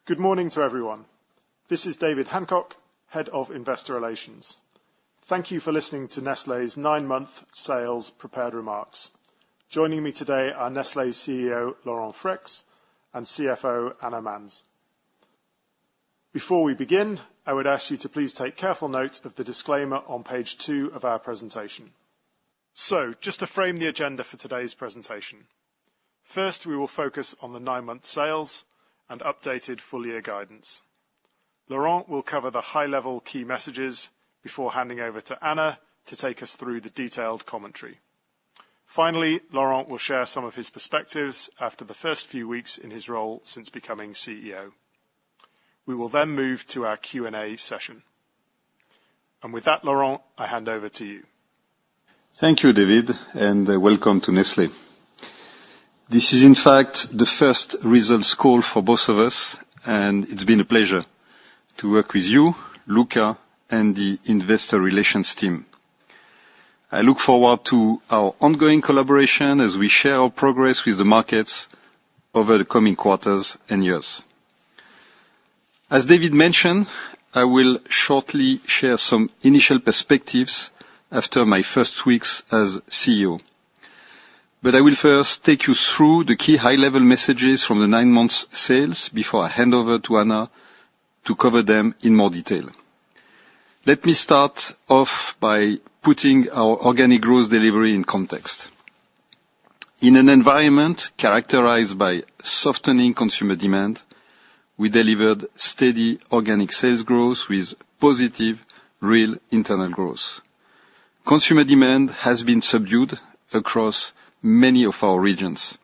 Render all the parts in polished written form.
Good morning to everyone. This is David Hancock, Head of Investor Relations. Thank you for listening to Nestle's 9-month sales prepared remarks. Joining me today are Nestle's CEO, Laurent Freixe, and CFO, Anna Manz. Before we begin, I would ask you to please take careful note of the disclaimer on page 2 of our presentation. So, just to frame the agenda for today's presentation. First, we will focus on the 9-month sales and updated full-year guidance. Laurent will cover the high-level key messages before handing over to Anna to take us through the detailed commentary. Finally, Laurent will share some of his perspectives after the first few weeks in his role since becoming CEO. We will then move to our Q&A session. And with that, Laurent, I hand over to you. Thank you, David, and welcome to Nestle. This is in fact the first results call for both of us, and it's been a pleasure to work with you, Luca, and the investor relations team. I look forward to our ongoing collaboration as we share our progress with the markets over the coming quarters and years. As David mentioned, I will shortly share some initial perspectives after my first weeks as CEO. But I will first take you through the key high-level messages from the 9 months sales before I hand over to Anna to cover them in more detail. Let me start off by putting our organic growth delivery in context. In an environment characterized by softening consumer demand, we delivered steady organic sales growth with positive real internal growth. Consumer demand has been subdued across many of our regions.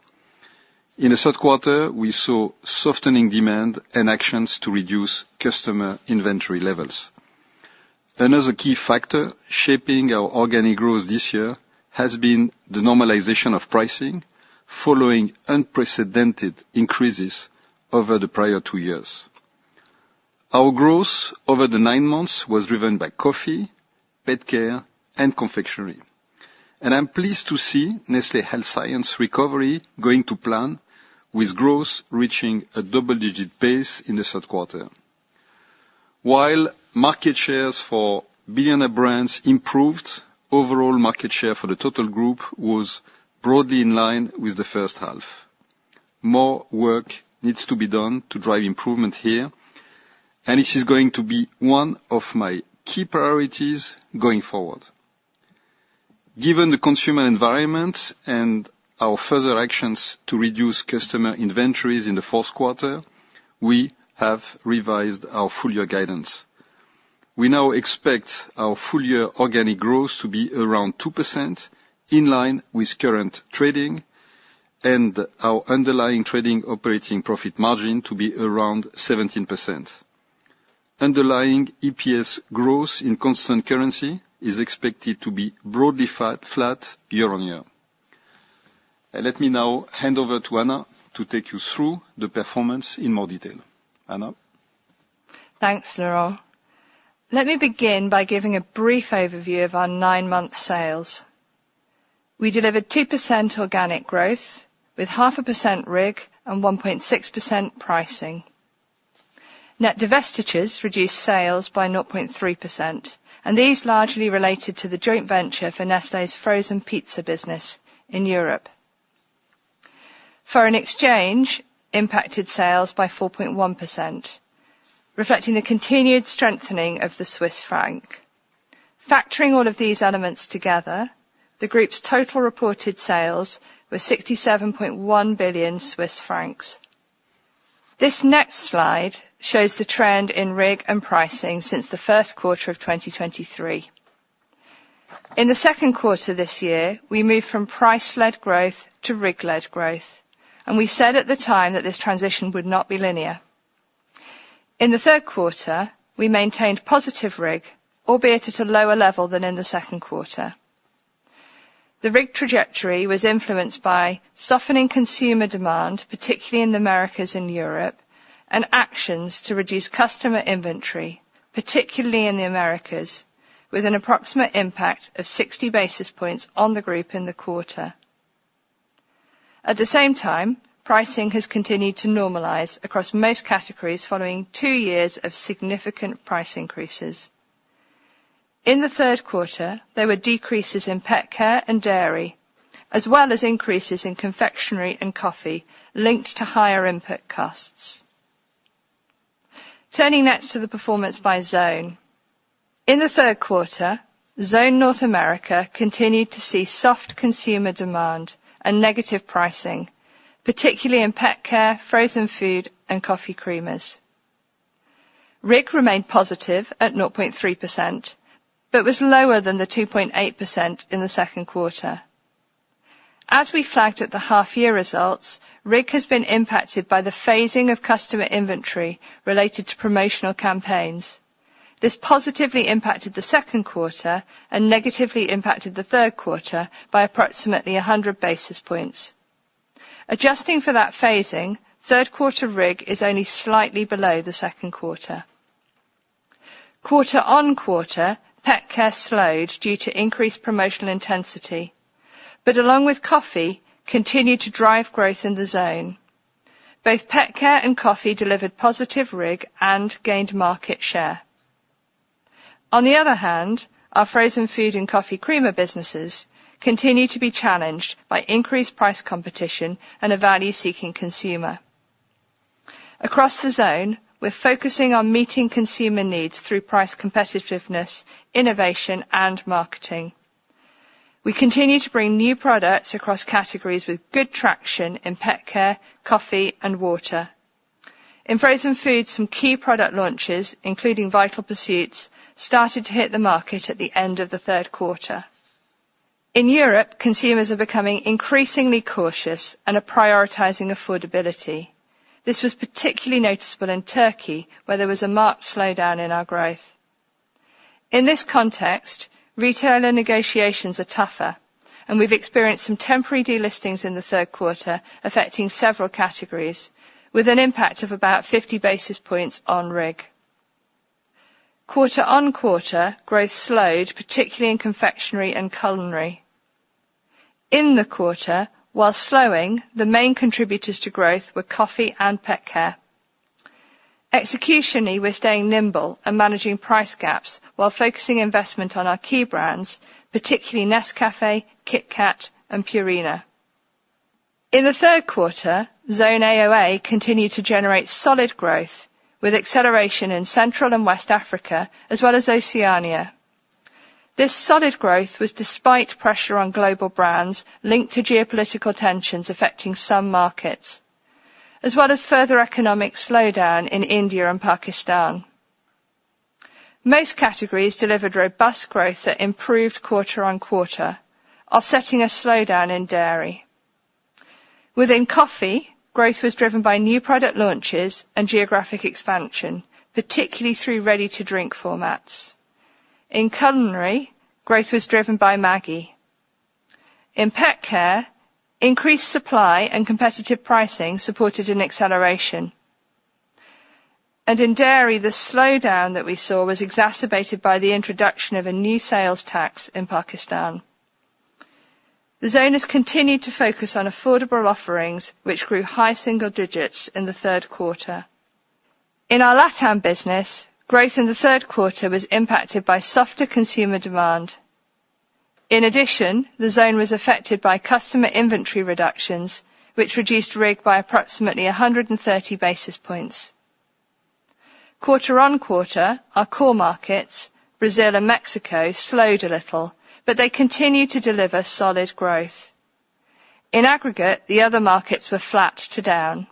In the third quarter, we saw softening demand and actions to reduce customer inventory levels. Another key factor shaping our organic growth this year has been the normalization of pricing following unprecedented increases over the prior 2 years. Our growth over the 9 months was driven by coffee, pet care, and confectionery. And I'm pleased to see Nestle Health Science recovery going to plan, with growth reaching a double-digit pace in the third quarter. While market shares for billionaire brands improved, overall market share for the total group was broadly in line with the first half. More work needs to be done to drive improvement here, and this is going to be one of my key priorities going forward. Given the consumer environment and our further actions to reduce customer inventories in the fourth quarter, we have revised our full-year guidance. We now expect our full-year organic growth to be around 2%, in line with current trading, and our underlying trading operating profit margin to be around 17%. Underlying EPS growth in constant currency is expected to be broadly flat year on year. Let me now hand over to Anna to take you through the performance in more detail. Anna? Thanks, Laurent. Let me begin by giving a brief overview of our 9-month sales. We delivered 2% organic growth, with 0.5% RIG and 1.6% pricing. Net divestitures reduced sales by 0.3%, and these largely related to the joint venture for Nestle's frozen pizza business in Europe. Foreign exchange impacted sales by 4.1%, reflecting the continued strengthening of the Swiss franc. Factoring all of these elements together, the group's total reported sales were 67.1 billion Swiss francs. This next slide shows the trend in RIG and pricing since the first quarter of 2023. In the second quarter this year, we moved from price-led growth to RIG-led growth, and we said at the time that this transition would not be linear. In the third quarter, we maintained positive RIG, albeit at a lower level than in the second quarter. The RIG trajectory was influenced by softening consumer demand, particularly in the Americas and Europe, and actions to reduce customer inventory, particularly in the Americas, with an approximate impact of 60 basis points on the group in the quarter. At the same time, pricing has continued to normalise across most categories following 2 years of significant price increases. In the third quarter, there were decreases in pet care and dairy, as well as increases in confectionery and coffee linked to higher input costs. Turning next to the performance by zone. In the third quarter, Zone North America continued to see soft consumer demand and negative pricing, particularly in pet care, frozen food and coffee creamers. RIG remained positive at 0.3%, but was lower than the 2.8% in the second quarter. As we flagged at the half-year results, RIG has been impacted by the phasing of customer inventory related to promotional campaigns. This positively impacted the second quarter and negatively impacted the third quarter by approximately 100 basis points. Adjusting for that phasing, third quarter RIG is only slightly below the second quarter. Quarter on quarter, pet care slowed due to increased promotional intensity, but along with coffee, continued to drive growth in the zone. Both pet care and coffee delivered positive RIG and gained market share. On the other hand, our frozen food and coffee creamer businesses continue to be challenged by increased price competition and a value-seeking consumer. Across the zone, we're focusing on meeting consumer needs through price competitiveness, innovation and marketing. We continue to bring new products across categories with good traction in pet care, coffee and water. In frozen food, some key product launches, including Vital Pursuits, started to hit the market at the end of the third quarter. In Europe, consumers are becoming increasingly cautious and are prioritising affordability. This was particularly noticeable in Turkey, where there was a marked slowdown in our growth. In this context, retailer negotiations are tougher, and we've experienced some temporary delistings in the third quarter, affecting several categories, with an impact of about 50 basis points on RIG. Quarter on quarter, growth slowed, particularly in confectionery and culinary. In the quarter, while slowing, the main contributors to growth were coffee and pet care. Executionally, we're staying nimble and managing price gaps while focusing investment on our key brands, particularly Nescafé, Kit Kat and Purina. In the third quarter, Zone AOA continued to generate solid growth, with acceleration in Central and West Africa, as well as Oceania. This solid growth was despite pressure on global brands linked to geopolitical tensions affecting some markets, as well as further economic slowdown in India and Pakistan. Most categories delivered robust growth that improved quarter on quarter, offsetting a slowdown in dairy. Within coffee, growth was driven by new product launches and geographic expansion, particularly through ready-to-drink formats. In culinary, growth was driven by Maggi. In pet care, increased supply and competitive pricing supported an acceleration. And in dairy, the slowdown that we saw was exacerbated by the introduction of a new sales tax in Pakistan. The zone has continued to focus on affordable offerings, which grew high single digits in the third quarter. In our LATAM business, growth in the third quarter was impacted by softer consumer demand. In addition, the zone was affected by customer inventory reductions, which reduced RIG by approximately 130 basis points. Quarter on quarter, our core markets, Brazil and Mexico, slowed a little, but they continue to deliver solid growth. In aggregate, the other markets were flat to down.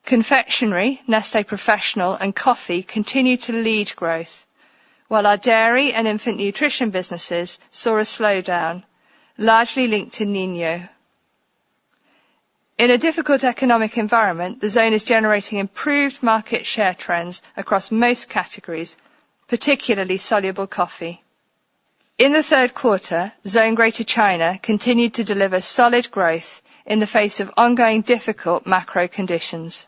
Confectionery, Nestle Professional and coffee continue to lead growth, while our dairy and infant nutrition businesses saw a slowdown, largely linked to Niño. In a difficult economic environment, the zone is generating improved market share trends across most categories, particularly soluble coffee. In the third quarter, Zone Greater China continued to deliver solid growth in the face of ongoing difficult macro conditions.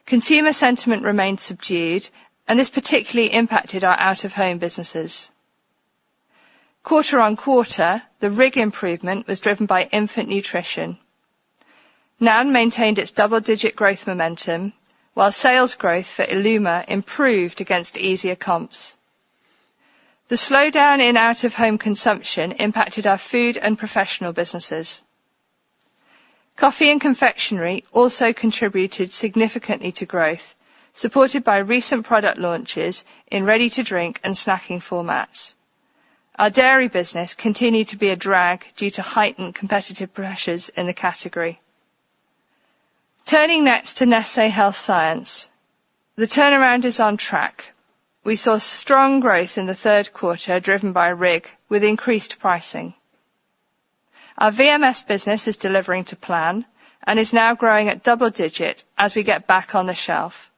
Consumer sentiment remained subdued, and this particularly impacted our out-of-home businesses. Quarter on quarter, the RIG improvement was driven by infant nutrition. NAN maintained its double-digit growth momentum, while sales growth for Illuma improved against easier comps. The slowdown in out-of-home consumption impacted our food and professional businesses. Coffee and confectionery also contributed significantly to growth, supported by recent product launches in ready-to-drink and snacking formats. Our dairy business continued to be a drag due to heightened competitive pressures in the category. Turning next to Nestle Health Science. The turnaround is on track. We saw strong growth in the third quarter driven by RIG with increased pricing. Our VMS business is delivering to plan and is now growing at double digit as we get back on the shelf.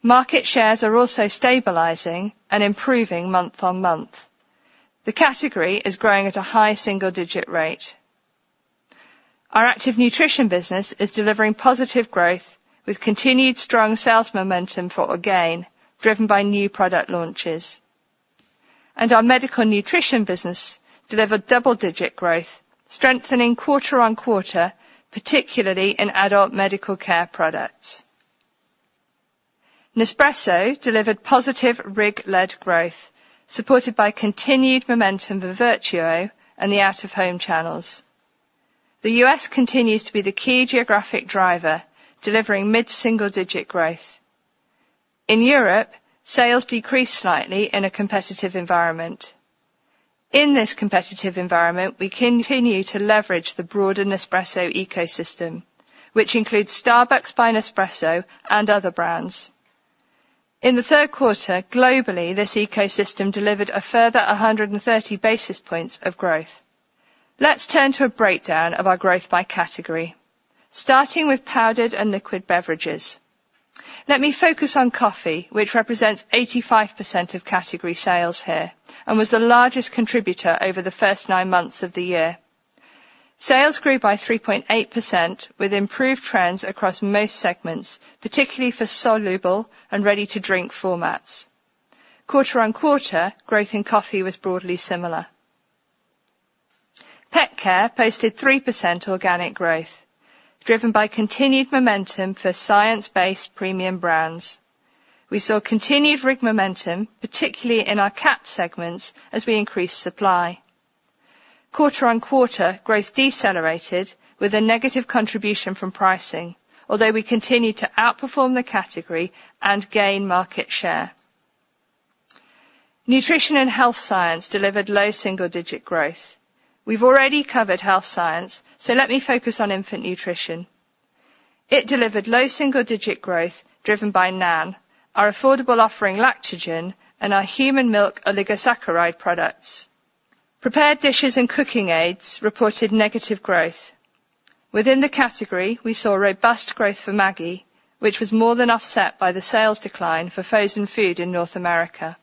Market shares are also stabilizing and improving month on month. The category is growing at a high single-digit rate. Our active nutrition business is delivering positive growth with continued strong sales momentum for Orgain, driven by new product launches. And our medical nutrition business delivered double-digit growth, strengthening quarter on quarter, particularly in adult medical care products. Nespresso delivered positive RIG-led growth, supported by continued momentum for Vertuo and the out-of-home channels. The US continues to be the key geographic driver, delivering mid-single-digit growth. In Europe, sales decreased slightly in a competitive environment. In this competitive environment, we continue to leverage the broader Nespresso ecosystem, which includes Starbucks by Nespresso and other brands. In the third quarter, globally, this ecosystem delivered a further 130 basis points of growth. Let's turn to a breakdown of our growth by category, starting with powdered and liquid beverages. Let me focus on coffee, which represents 85% of category sales here, and was the largest contributor over the first 9 months of the year. Sales grew by 3.8% with improved trends across most segments, particularly for soluble and ready-to-drink formats. Quarter on quarter, growth in coffee was broadly similar. Pet care posted 3% organic growth, driven by continued momentum for science-based premium brands. We saw continued RIG momentum, particularly in our cat segments, as we increased supply. Quarter on quarter, growth decelerated with a negative contribution from pricing, although we continued to outperform the category and gain market share. Nutrition and health science delivered low single-digit growth. We've already covered health science, so let me focus on infant nutrition. It delivered low single-digit growth driven by NAN, our affordable offering Lactogen, and our human milk oligosaccharide products. Prepared dishes and cooking aids reported negative growth. Within the category, we saw robust growth for Maggi, which was more than offset by the sales decline for frozen food in North America.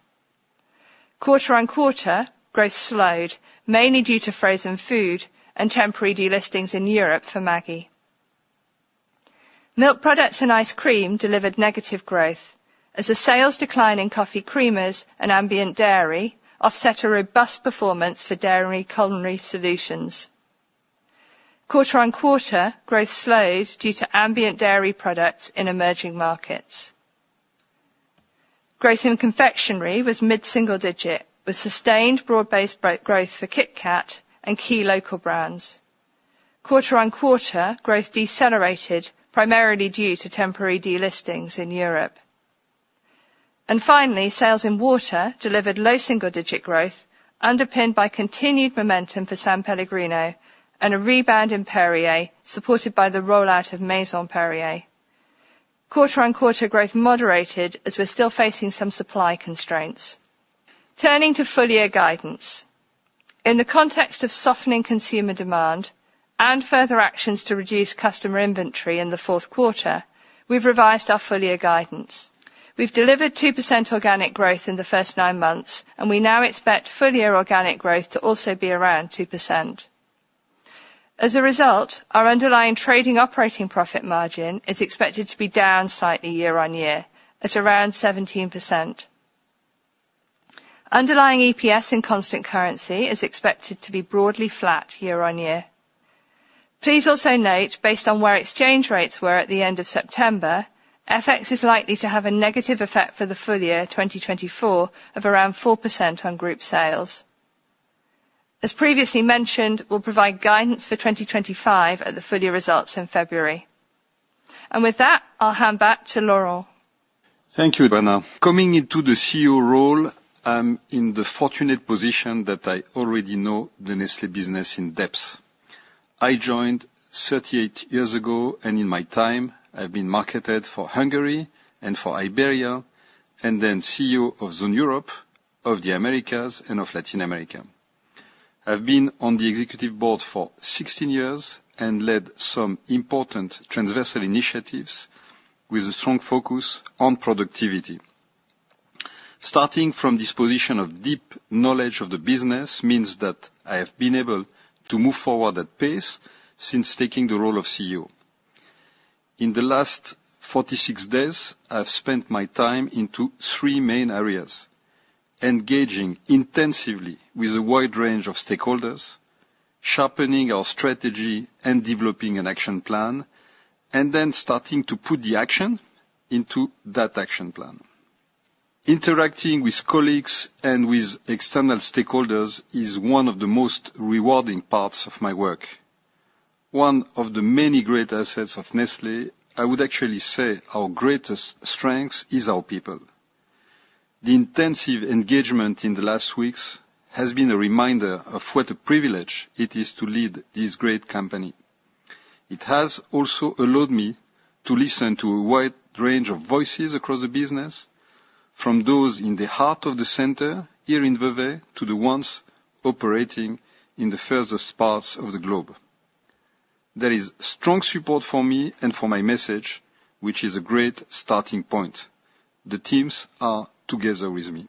Quarter on quarter, growth slowed, mainly due to frozen food and temporary delistings in Europe for Maggi. Milk products and ice cream delivered negative growth, as a sales decline in coffee creamers and ambient dairy offset a robust performance for dairy culinary solutions. Quarter on quarter, growth slowed due to ambient dairy products in emerging markets. Growth in confectionery was mid-single digit, with sustained broad-based growth for Kit Kat and key local brands. Quarter on quarter, growth decelerated, primarily due to temporary delistings in Europe. And finally, sales in water delivered low single-digit growth, underpinned by continued momentum for San Pellegrino and a rebound in Perrier, supported by the rollout of Maison Perrier. Quarter on quarter growth moderated as we're still facing some supply constraints. Turning to full-year guidance. In the context of softening consumer demand and further actions to reduce customer inventory in the fourth quarter, we've revised our full-year guidance. We've delivered 2% organic growth in the first 9 months, and we now expect full-year organic growth to also be around 2%. As a result, our underlying trading operating profit margin is expected to be down slightly year on year, at around 17%. Underlying EPS in constant currency is expected to be broadly flat year on year. Please also note, based on where exchange rates were at the end of September, FX is likely to have a negative effect for the full year 2024 of around 4% on group sales. As previously mentioned, we'll provide guidance for 2025 at the full year results in February. And with that, I'll hand back to Laurent. Thank you, Bernard. Coming into the CEO role, I'm in the fortunate position that I already know the Nestlé business in depth. I joined 38 years ago, and in my time, I've been marketed for Hungary and for Iberia, and then CEO of Zone Europe, of the Americas, and of Latin America. I've been on the executive board for 16 years and led some important transversal initiatives with a strong focus on productivity. Starting from this position of deep knowledge of the business means that I have been able to move forward at pace since taking the role of CEO. In the last 46 days, I've spent my time into three main areas: engaging intensively with a wide range of stakeholders, sharpening our strategy and developing an action plan, and then starting to put the action into that action plan. Interacting with colleagues and with external stakeholders is one of the most rewarding parts of my work. One of the many great assets of Nestlé, I would actually say our greatest strength is our people. The intensive engagement in the last weeks has been a reminder of what a privilege it is to lead this great company. It has also allowed me to listen to a wide range of voices across the business, from those in the heart of the center, here in Vevey, to the ones operating in the furthest parts of the globe. There is strong support for me and for my message, which is a great starting point. The teams are together with me.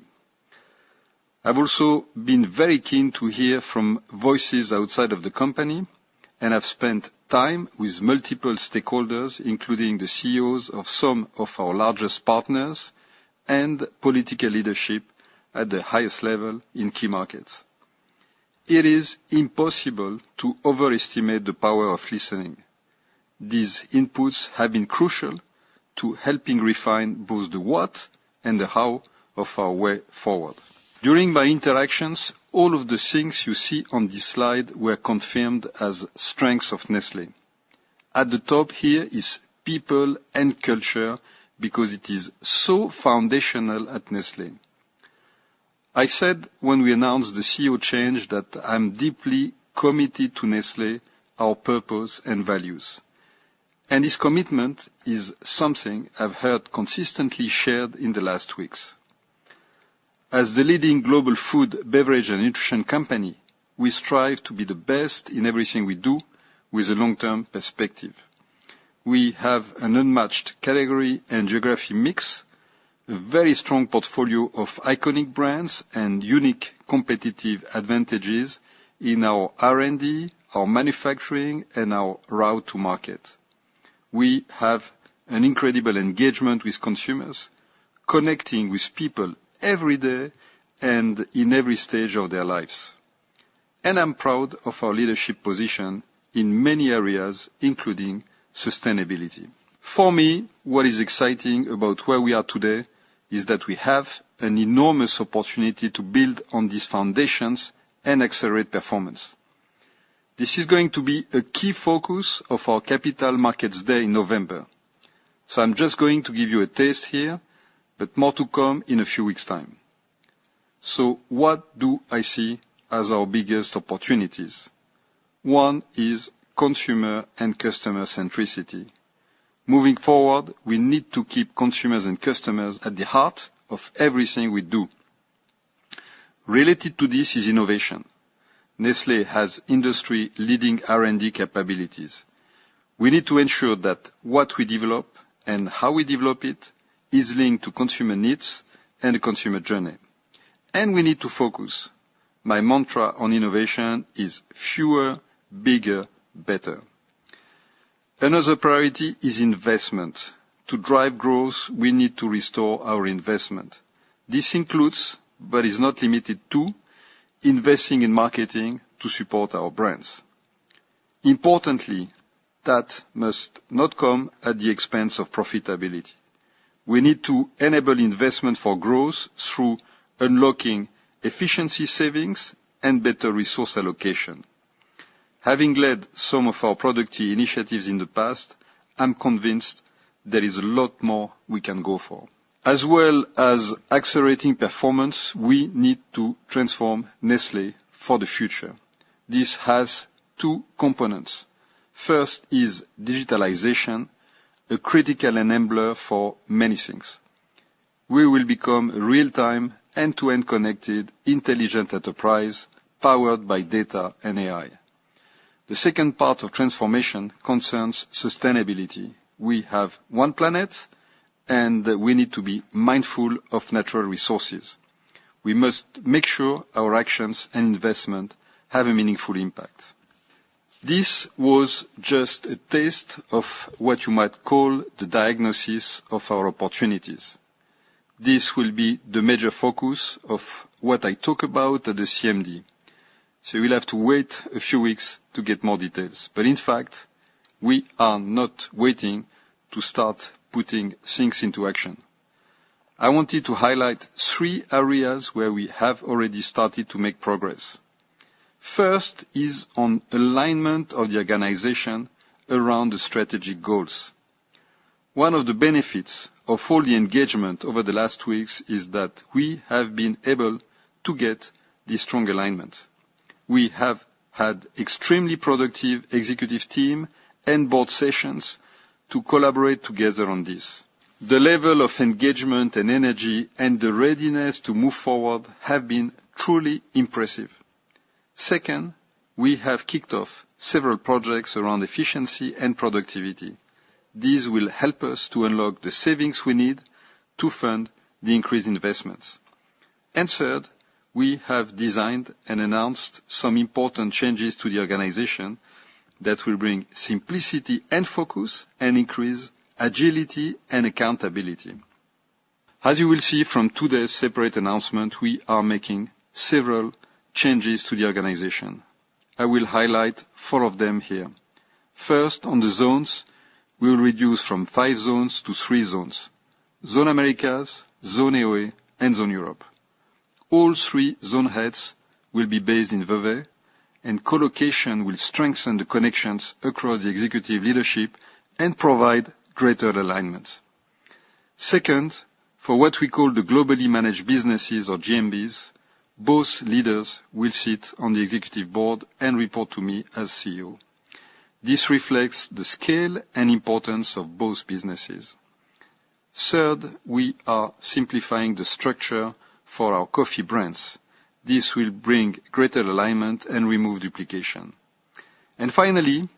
I've also been very keen to hear from voices outside of the company, and I've spent time with multiple stakeholders, including the CEOs of some of our largest partners and political leadership at the highest level in key markets. It is impossible to overestimate the power of listening. These inputs have been crucial to helping refine both the what and the how of our way forward. During my interactions, all of the things you see on this slide were confirmed as strengths of Nestlé. At the top here is people and culture, because it is so foundational at Nestlé. I said when we announced the CEO change that I'm deeply committed to Nestlé, our purpose and values. And this commitment is something I've heard consistently shared in the last weeks. As the leading global food, beverage and nutrition company, we strive to be the best in everything we do with a long-term perspective. We have an unmatched category and geography mix, a very strong portfolio of iconic brands and unique competitive advantages in our R&D, our manufacturing and our route to market. We have an incredible engagement with consumers, connecting with people every day and in every stage of their lives. And I'm proud of our leadership position in many areas, including sustainability. For me, what is exciting about where we are today is that we have an enormous opportunity to build on these foundations and accelerate performance. This is going to be a key focus of our Capital Markets Day in November. So I'm just going to give you a taste here, but more to come in a few weeks' time. So what do I see as our biggest opportunities? One is consumer and customer centricity. Moving forward, we need to keep consumers and customers at the heart of everything we do. Related to this is innovation. Nestlé has industry-leading R&D capabilities. We need to ensure that what we develop and how we develop it is linked to consumer needs and the consumer journey. And we need to focus. My mantra on innovation is fewer, bigger, better. Another priority is investment. To drive growth, we need to restore our investment. This includes, but is not limited to, investing in marketing to support our brands. Importantly, that must not come at the expense of profitability. We need to enable investment for growth through unlocking efficiency savings and better resource allocation. Having led some of our productivity initiatives in the past, I'm convinced there is a lot more we can go for. As well as accelerating performance, we need to transform Nestlé for the future. This has two components. First is digitalization, a critical enabler for many things. We will become a real-time, end-to-end connected, intelligent enterprise powered by data and AI. The second part of transformation concerns sustainability. We have one planet, and we need to be mindful of natural resources. We must make sure our actions and investment have a meaningful impact. This was just a taste of what you might call the diagnosis of our opportunities. This will be the major focus of what I talk about at the CMD. So you will have to wait a few weeks to get more details. But in fact, we are not waiting to start putting things into action. I wanted to highlight 3 areas where we have already started to make progress. First is on alignment of the organization around the strategic goals. One of the benefits of all the engagement over the last weeks is that we have been able to get this strong alignment. We have had extremely productive executive team and board sessions to collaborate together on this. The level of engagement and energy and the readiness to move forward have been truly impressive. Second, we have kicked off several projects around efficiency and productivity. These will help us to unlock the savings we need to fund the increased investments. And third, we have designed and announced some important changes to the organization that will bring simplicity and focus and increase agility and accountability. As you will see from today's separate announcement, we are making several changes to the organization. I will highlight 4 of them here. First, on the zones, we will reduce from 5 zones to 3 zones. Zone Americas, Zone AOA, and Zone Europe. All 3 zone heads will be based in Vevey, and co-location will strengthen the connections across the executive leadership and provide greater alignment. Second, for what we call the globally managed businesses or GMBs, both leaders will sit on the executive board and report to me as CEO. This reflects the scale and importance of both businesses. Third, we are simplifying the structure for our coffee brands. This will bring greater alignment and remove duplication. And finally,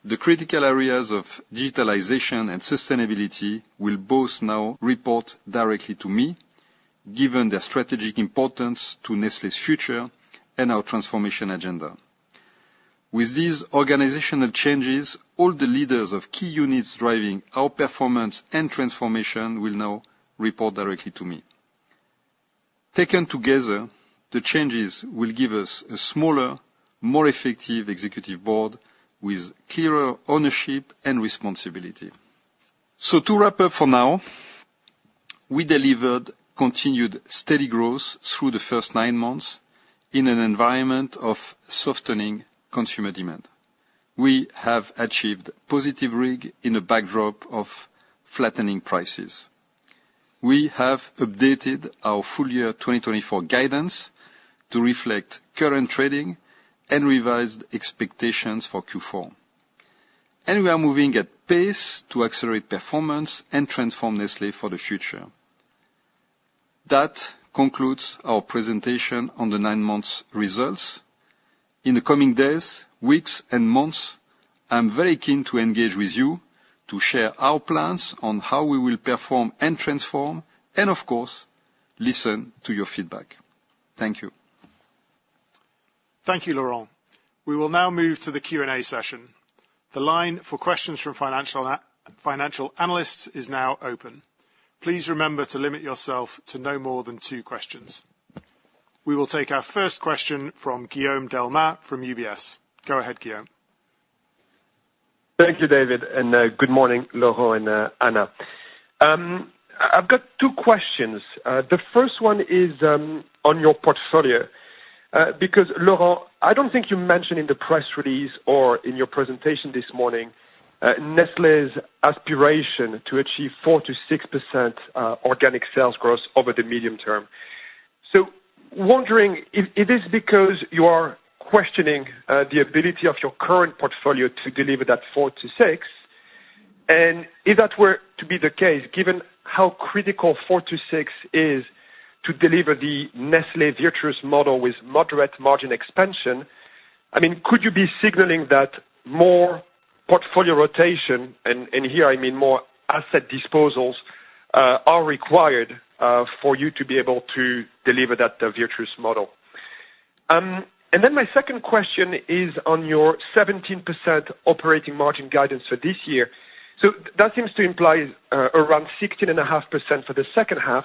the critical areas of digitalization and sustainability will both now report directly to me, given their strategic importance to Nestlé's future and our transformation agenda. With these organizational changes, all the leaders of key units driving our performance and transformation will now report directly to me. Taken together, the changes will give us a smaller, more effective executive board with clearer ownership and responsibility. So to wrap up for now, we delivered continued steady growth through the first 9 months in an environment of softening consumer demand. We have achieved positive RIG in a backdrop of flattening prices. We have updated our full year 2024 guidance to reflect current trading and revised expectations for Q4. And we are moving at pace to accelerate performance and transform Nestlé for the future. That concludes our presentation on the 9 months results. In the coming days, weeks, and months, I'm very keen to engage with you to share our plans on how we will perform and transform, and of course, listen to your feedback. Thank you. Thank you, Laurent. We will now move to the Q&A session. The line for questions from financial analysts is now open. Please remember to limit yourself to no more than 2 questions. We will take our first question from Guillaume Delmas from UBS. Go ahead, Guillaume. Thank you, David, and good morning, Laurent and Anna. I've got two questions. The first one is on your portfolio, because, Laurent, I don't think you mentioned in the press release or in your presentation this morning Nestlé's aspiration to achieve 4 to 6% organic sales growth over the medium term. So wondering if it is because you are questioning the ability of your current portfolio to deliver that 4 to 6, and if that were to be the case, given how critical 4 to 6 is to deliver the Nestlé virtuous model with moderate margin expansion, I mean, could you be signaling that more portfolio rotation, and here I mean more asset disposals, are required for you to be able to deliver that virtuous model? And then my second question is on your 17% operating margin guidance for this year. So that seems to imply around 16.5% for the second half.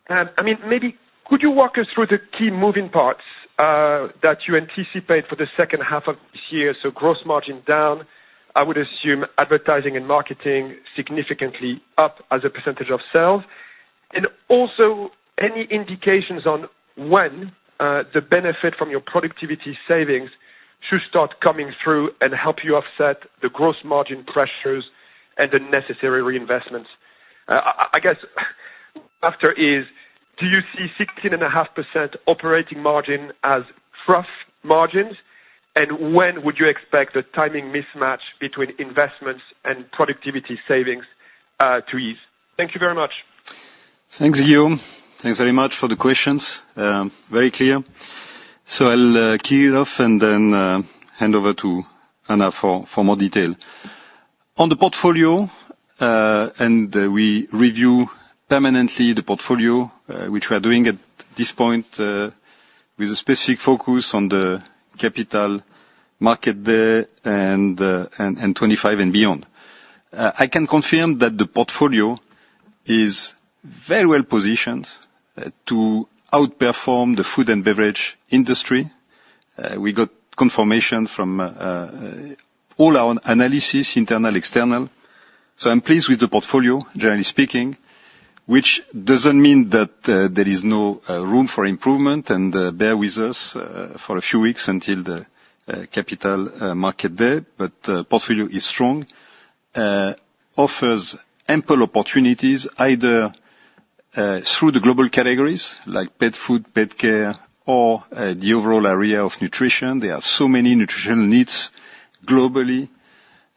I mean, maybe could you walk us through the key moving parts that you anticipate for the second half of this year? So gross margin down, I would assume advertising and marketing significantly up as a percentage of sales. And also any indications on when the benefit from your productivity savings should start coming through and help you offset the gross margin pressures and the necessary reinvestments. I guess after is, do you see 16.5% operating margin as trough margins? And when would you expect the timing mismatch between investments and productivity savings to ease? Thank you very much. Thanks, Guillaume. Thanks very much for the questions. Very clear. So I'll kick it off and then hand over to Anna for more detail. On the portfolio, and we review permanently the portfolio, which we are doing at this point with a specific focus on the Capital Market Day and 25 and beyond. I can confirm that the portfolio is very well positioned to outperform the food and beverage industry. We got confirmation from all our analysis, internal, external. So I'm pleased with the portfolio, generally speaking, which doesn't mean that there is no room for improvement, and bear with us for a few weeks until the Capital Market Day. But portfolio is strong, offers ample opportunities either through the global categories like pet food, pet care, or the overall area of nutrition. There are so many nutritional needs globally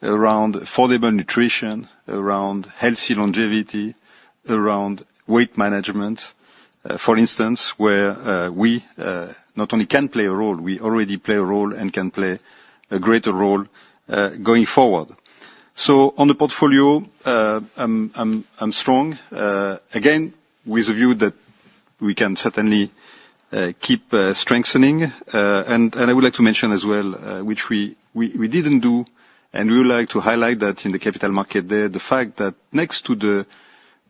around affordable nutrition, around healthy longevity, around weight management, for instance, where we not only can play a role, we already play a role and can play a greater role going forward. So on the portfolio, I'm strong. Again, with a view that we can certainly keep strengthening. And I would like to mention as well, which we didn't do, and we would like to highlight that in the Capital Market Day, the fact that next to the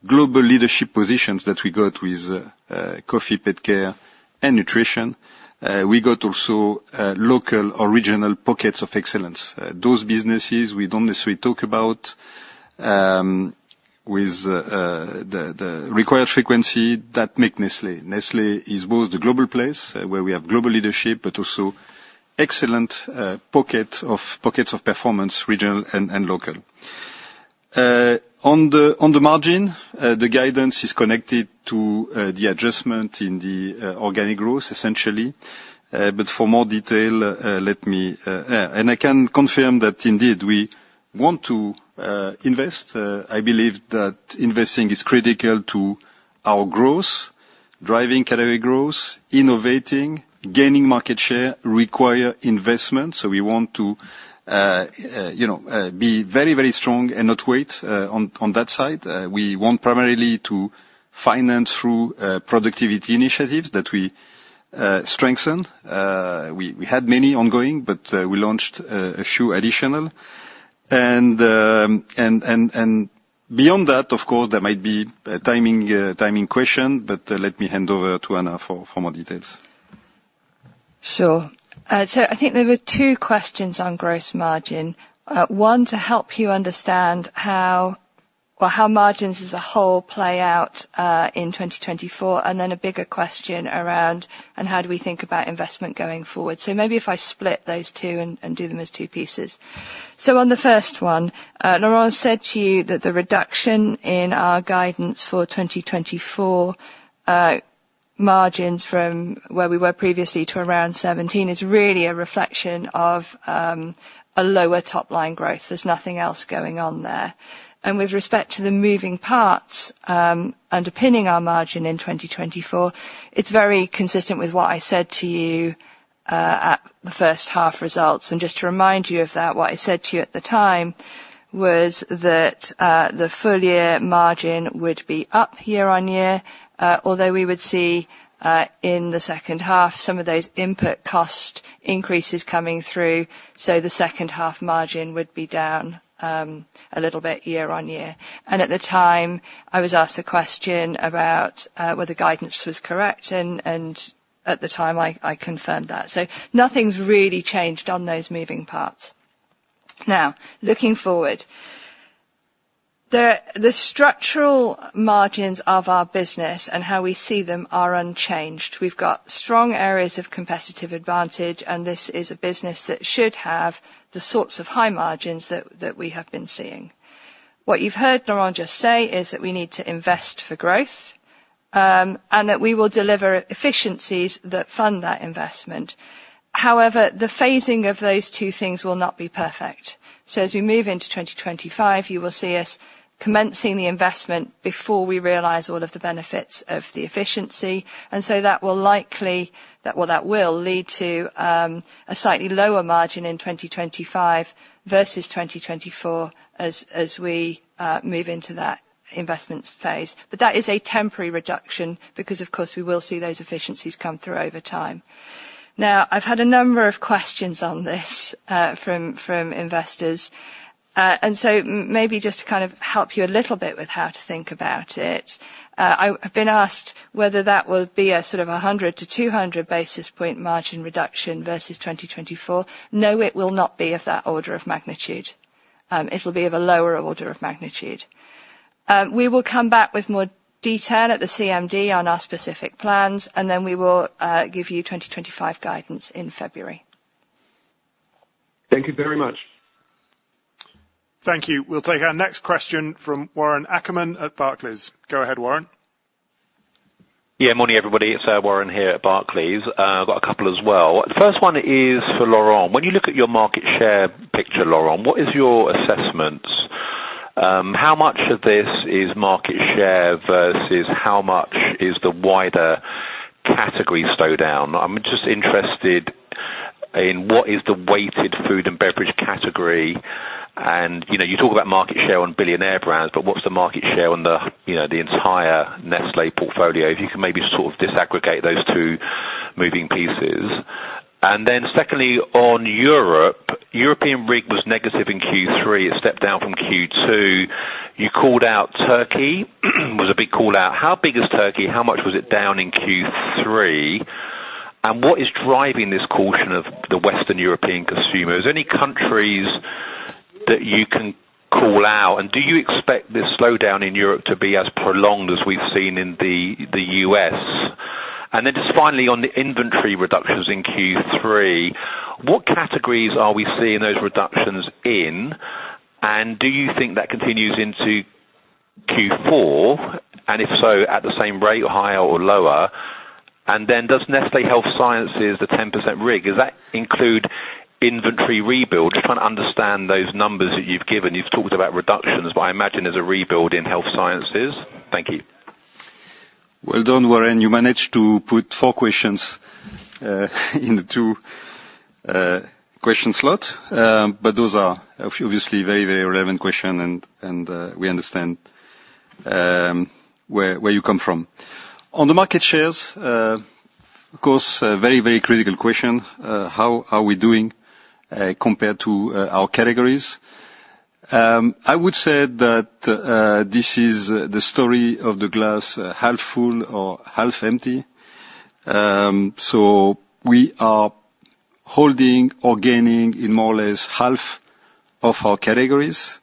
global leadership positions that we got with coffee, pet care, and nutrition, we got also local or regional pockets of excellence. Those businesses we don't necessarily talk about with the required frequency that make Nestlé. Nestlé is both the global place where we have global leadership, but also excellent pockets of performance, regional and local. On the margin, the guidance is connected to the adjustment in the organic growth, essentially. But for more detail, let me... And I can confirm that indeed we want to invest. I believe that investing is critical to our growth, driving category growth, innovating, gaining market share, require investment. So we want to be very, very strong and not wait on that side. We want primarily to finance through productivity initiatives that we strengthen. We had many ongoing, but we launched a few additional. And beyond that, of course, there might be a timing question, but let me hand over to Anna for more details. Sure. So I think there were two questions on gross margin. One, to help you understand how margins as a whole play out in 2024, and then a bigger question around and how do we think about investment going forward. So maybe if I split those two and do them as two pieces. So on the first one, Laurent said to you that the reduction in our guidance for 2024 margins from where we were previously to around 17 is really a reflection of a lower top-line growth. There's nothing else going on there. And with respect to the moving parts underpinning our margin in 2024, it's very consistent with what I said to you at the first half results. And just to remind you of that, what I said to you at the time was that the full year margin would be up year on year, although we would see in the second half some of those input cost increases coming through, so the second half margin would be down a little bit year on year. And at the time, I was asked the question about whether guidance was correct, and at the time I confirmed that. So nothing's really changed on those moving parts. Now, looking forward, the structural margins of our business and how we see them are unchanged. We've got strong areas of competitive advantage, and this is a business that should have the sorts of high margins that we have been seeing. What you've heard Laurent just say is that we need to invest for growth, and that we will deliver efficiencies that fund that investment. However, the phasing of those two things will not be perfect. So as we move into 2025, you will see us commencing the investment before we realise all of the benefits of the efficiency, and so that will lead to a slightly lower margin in 2025 versus 2024 as we move into that investments phase. But that is a temporary reduction because, of course, we will see those efficiencies come through over time. Now, I've had a number of questions on this from investors. And so maybe just to kind of help you a little bit with how to think about it, I've been asked whether that will be a sort of 100 to 200 basis point margin reduction versus 2024. No, it will not be of that order of magnitude. It'll be of a lower order of magnitude. We will come back with more detail at the CMD on our specific plans, and then we will give you 2025 guidance in February. Thank you very much. Thank you. We'll take our next question from Warren Ackerman at Barclays. Go ahead, Warren. Yeah, morning everybody. It's Warren here at Barclays. I've got a couple as well. The first one is for Laurent. When you look at your market share picture, Laurent, what is your assessment? How much of this is market share versus how much is the wider category slowdown? I'm just interested in what is the weighted food and beverage category. And, you talk about market share on billionaire brands, but what's the market share on the entire Nestle portfolio? If you can maybe sort of disaggregate those two moving pieces. And then secondly, on Europe, European RIG was negative in Q3. It stepped down from Q2. You called out Turkey, was a big call out. How big is Turkey? How much was it down in Q3? And what is driving this caution of the Western European consumers? Any countries that you can call out, and do you expect this slowdown in Europe to be as prolonged as we've seen in the US? And then just finally on the inventory reductions in Q3, what categories are we seeing those reductions in? And do you think that continues into Q4? And if so, at the same rate, or higher or lower? And then does Nestle Health Sciences, the 10% RIG, does that include inventory rebuild? Just trying to understand those numbers that you've given. You've talked about reductions, but I imagine there's a rebuild in Health Sciences. Thank you. Well done, Warren. You managed to put 4 questions in the 2 question slot, but those are obviously very, very relevant questions, and we understand where you come from. On the market shares, of course, a very, very critical question. How are we doing compared to our categories? I would say that this is the story of the glass half full or half empty. So we are holding or gaining in more or less half of our categories,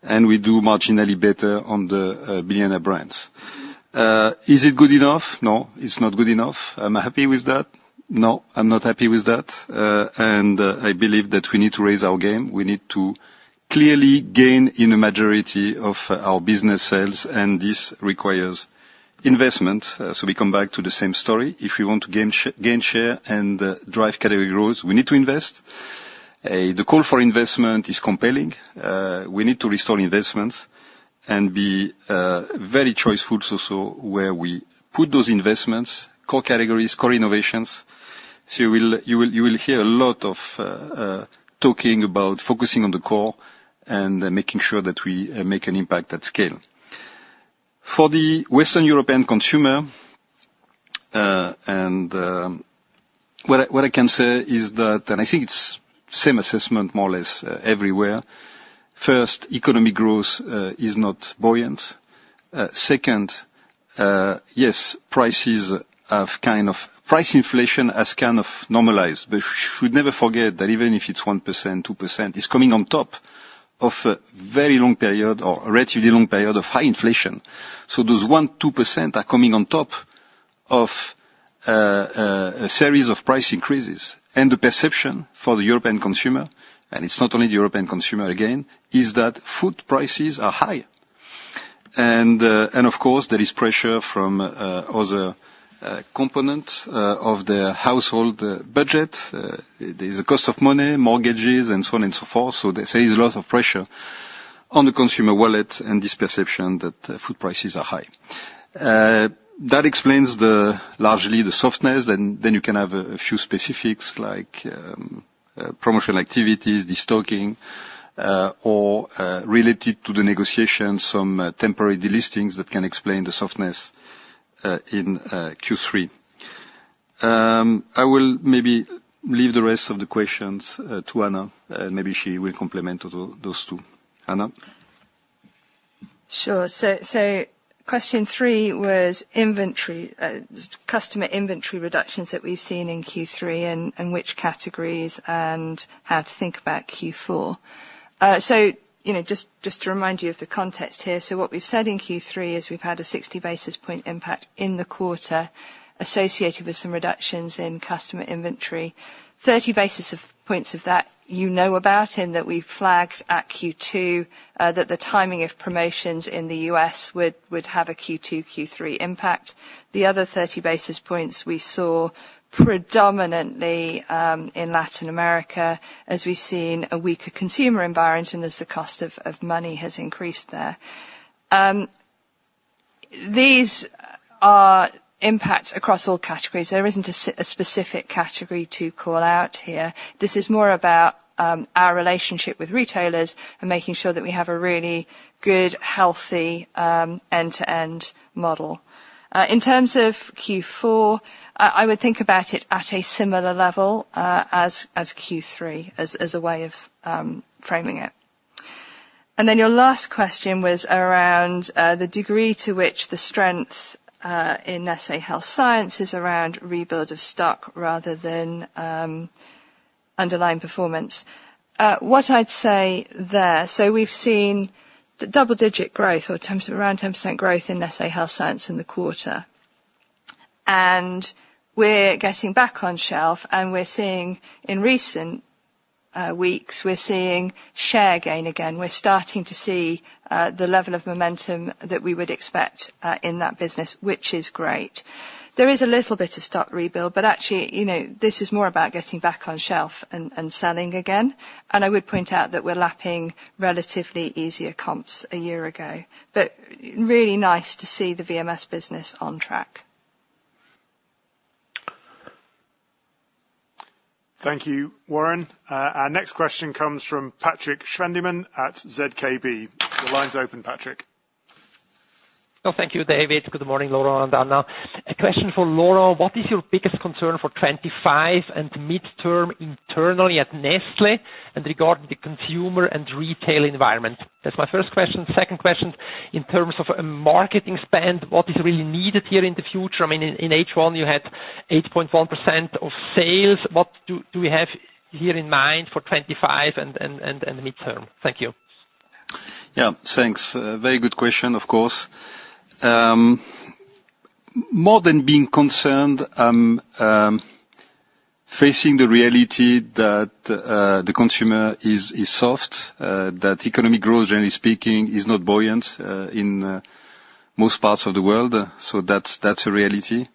and we do marginally better on the billionaire brands. Is it good enough? No, it's not good enough. Am I happy with that? No, I'm not happy with that. I believe that we need to raise our game. We need to clearly gain in a majority of our business sales, and this requires investment. So we come back to the same story. If we want to gain share and drive category growth, we need to invest. The call for investment is compelling. We need to restore investments and be very choiceful also where we put those investments, core categories, core innovations. So you will hear a lot of talking about focusing on the core and making sure that we make an impact at scale. For the Western European consumer, what I can say is that, and I think it's same assessment more or less everywhere. First, economic growth is not buoyant. Second, yes, price inflation has kind of normalized, but we should never forget that even if it's 1%, 2%, it's coming on top of a very long period or a relatively long period of high inflation. So those 1-2% are coming on top of a series of price increases. And the perception for the European consumer, and it's not only the European consumer again, is that food prices are high. And of course, there is pressure from other component of their household budget. There is a cost of money, mortgages, and so on and so forth. So there is a lot of pressure on the consumer wallet and this perception that food prices are high. That explains largely the softness. Then you can have a few specifics like promotional activities, destocking, or related to the negotiations, some temporary delistings that can explain the softness in Q3. I will maybe leave the rest of the questions to Anna, and maybe she will complement those two. Anna? Sure. So question 3 was inventory, customer inventory reductions that we've seen in Q3 and which categories and how to think about Q4. So, just to remind you of the context here. So what we've said in Q3 is we've had a 60 basis point impact in the quarter associated with some reductions in customer inventory. 30 basis points of that you know about, in that we flagged at Q2 that the timing of promotions in the US would have a Q2, Q3 impact. The other 30 basis points we saw predominantly in Latin America, as we've seen a weaker consumer environment and as the cost of money has increased there. These are impacts across all categories. There isn't a specific category to call out here. This is more about our relationship with retailers and making sure that we have a really good, healthy end-to-end model. In terms of Q4, I would think about it at a similar level as Q3 as a way of framing it. And then your last question was around the degree to which the strength in Nestlé Health Science is around rebuild of stock rather than underlying performance. What I'd say there, so we've seen double-digit growth, or around 10% growth in Nestlé Health Science in the quarter. And we're getting back on shelf, and we're seeing in recent weeks, we're seeing share gain again. We're starting to see the level of momentum that we would expect in that business, which is great. There is a little bit of stock rebuild, but actually, this is more about getting back on shelf and selling again. And I would point out that we're lapping relatively easier comps a year ago. But really nice to see the VMS business on track. Thank you, Warren. Our next question comes from Patrick Schwendimann at ZKB. The line's open, Patrick. Oh, thank you, David. Good morning, Laurent and Anna. A question for Laurent. What is your biggest concern for 25 and midterm internally at Nestlé and regarding the consumer and retail environment? That's my first question. Second question, in terms of marketing spend, what is really needed here in the future? I mean, in H1 you had 8.1% of sales. What do we have here in mind for 25 and the midterm? Thank you. Yeah, thanks. Very good question, of course. More than being concerned, I'm facing the reality that the consumer is soft, that economic growth, generally speaking, is not buoyant in most parts of the world. So that's a reality.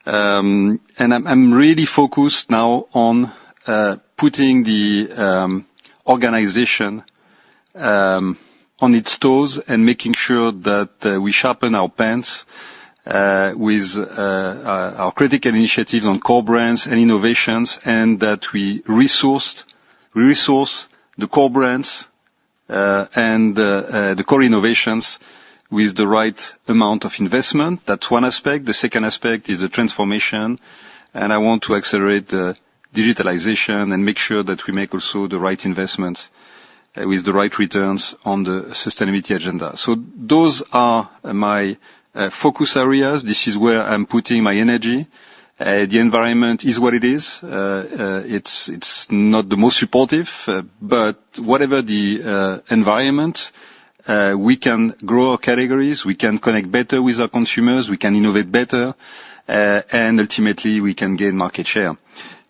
And I'm really focused now on putting the organization on its toes and making sure that we sharpen our pens with our critical initiatives on core brands and innovations, and that we resource the core brands and the core innovations with the right amount of investment. That's one aspect. The second aspect is the transformation, and I want to accelerate the digitalization and make sure that we make also the right investments with the right returns on the sustainability agenda. So those are my focus areas. This is where I'm putting my energy. The environment is what it is. It's not the most supportive, but whatever the environment, we can grow our categories, we can connect better with our consumers, we can innovate better, and ultimately we can gain market share.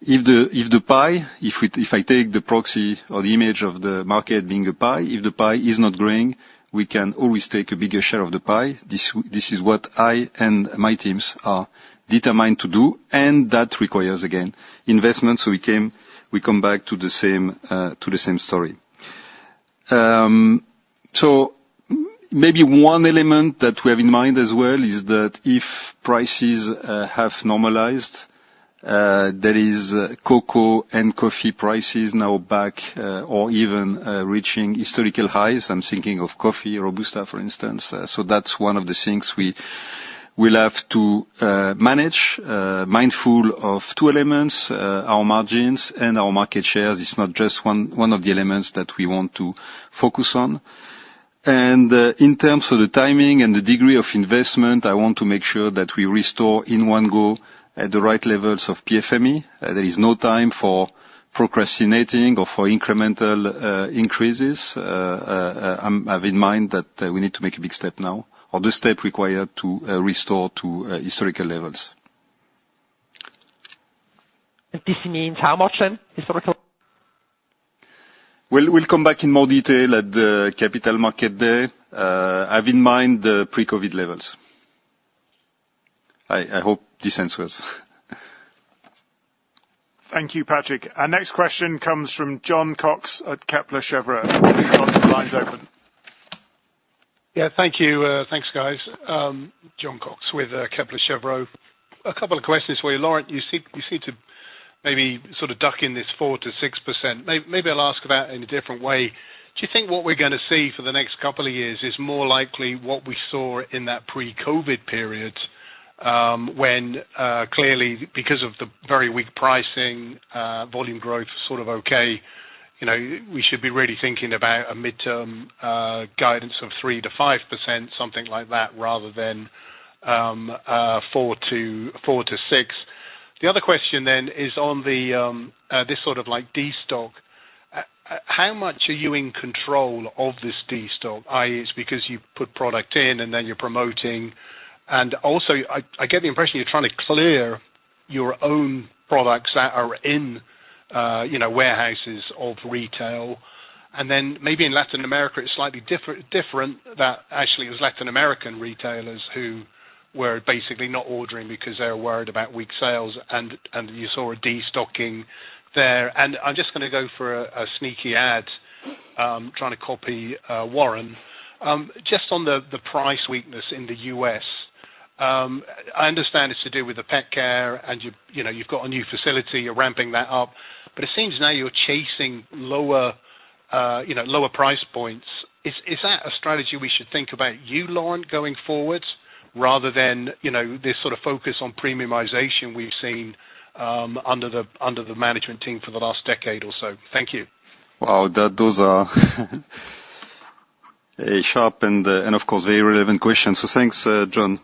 If I take the proxy or the image of the market being a pie, if the pie is not growing, we can always take a bigger share of the pie. This is what I and my teams are determined to do, and that requires, again, investment. So we come back to the same story. So maybe one element that we have in mind as well is that if prices have normalized, there is cocoa and coffee prices now back or even reaching historical highs. I'm thinking of coffee, Robusta, for instance. So that's one of the things we will have to manage, mindful of two elements, our margins and our market shares. It's not just one of the elements that we want to focus on. And in terms of the timing and the degree of investment, I want to make sure that we restore in one go at the right levels of PFME. There is no time for procrastinating or for incremental increases. I have in mind that we need to make a big step now, or the step required to restore to historical levels. And this means how much then, historical? We'll come back in more detail at the Capital Market Day. I have in mind the pre-COVID levels. I hope this answers. Thank you, Patrick. Our next question comes from John Cox at Kepler Cheuvreux. John, the line's open. Yeah, thank you. Thanks, guys. John Cox with Kepler Cheuvreux. A couple of questions for you. Laurent, you seem to maybe sort of duck in this 4 to 6%. Maybe I'll ask about it in a different way. Do you think what we're going to see for the next couple of years is more likely what we saw in that pre-COVID period, when clearly, because of the very weak pricing, volume growth sort of okay, we should be really thinking about a midterm guidance of 3 to 5%, something like that, rather than 4 to 6. The other question then is on the this sort of like destock. How much are you in control of this destock? i.e., it's because you put product in and then you're promoting. And also, I get the impression you're trying to clear your own products that are in, warehouses of retail. And then maybe in Latin America, it's slightly different that actually it was Latin American retailers who were basically not ordering because they were worried about weak sales, and you saw a destocking there. And I'm just going to go for a sneaky ad, trying to copy Warren. Just on the price weakness in the US, I understand it's to do with the pet care, and you've got a new facility, you're ramping that up, but it seems now you're chasing lower price points. Is that a strategy we should think about you, Laurent, going forward, rather than this sort of focus on premiumization we've seen under the management team for the last decade or so? Thank you. Wow, those are a sharp and of course very relevant questions. So thanks, John.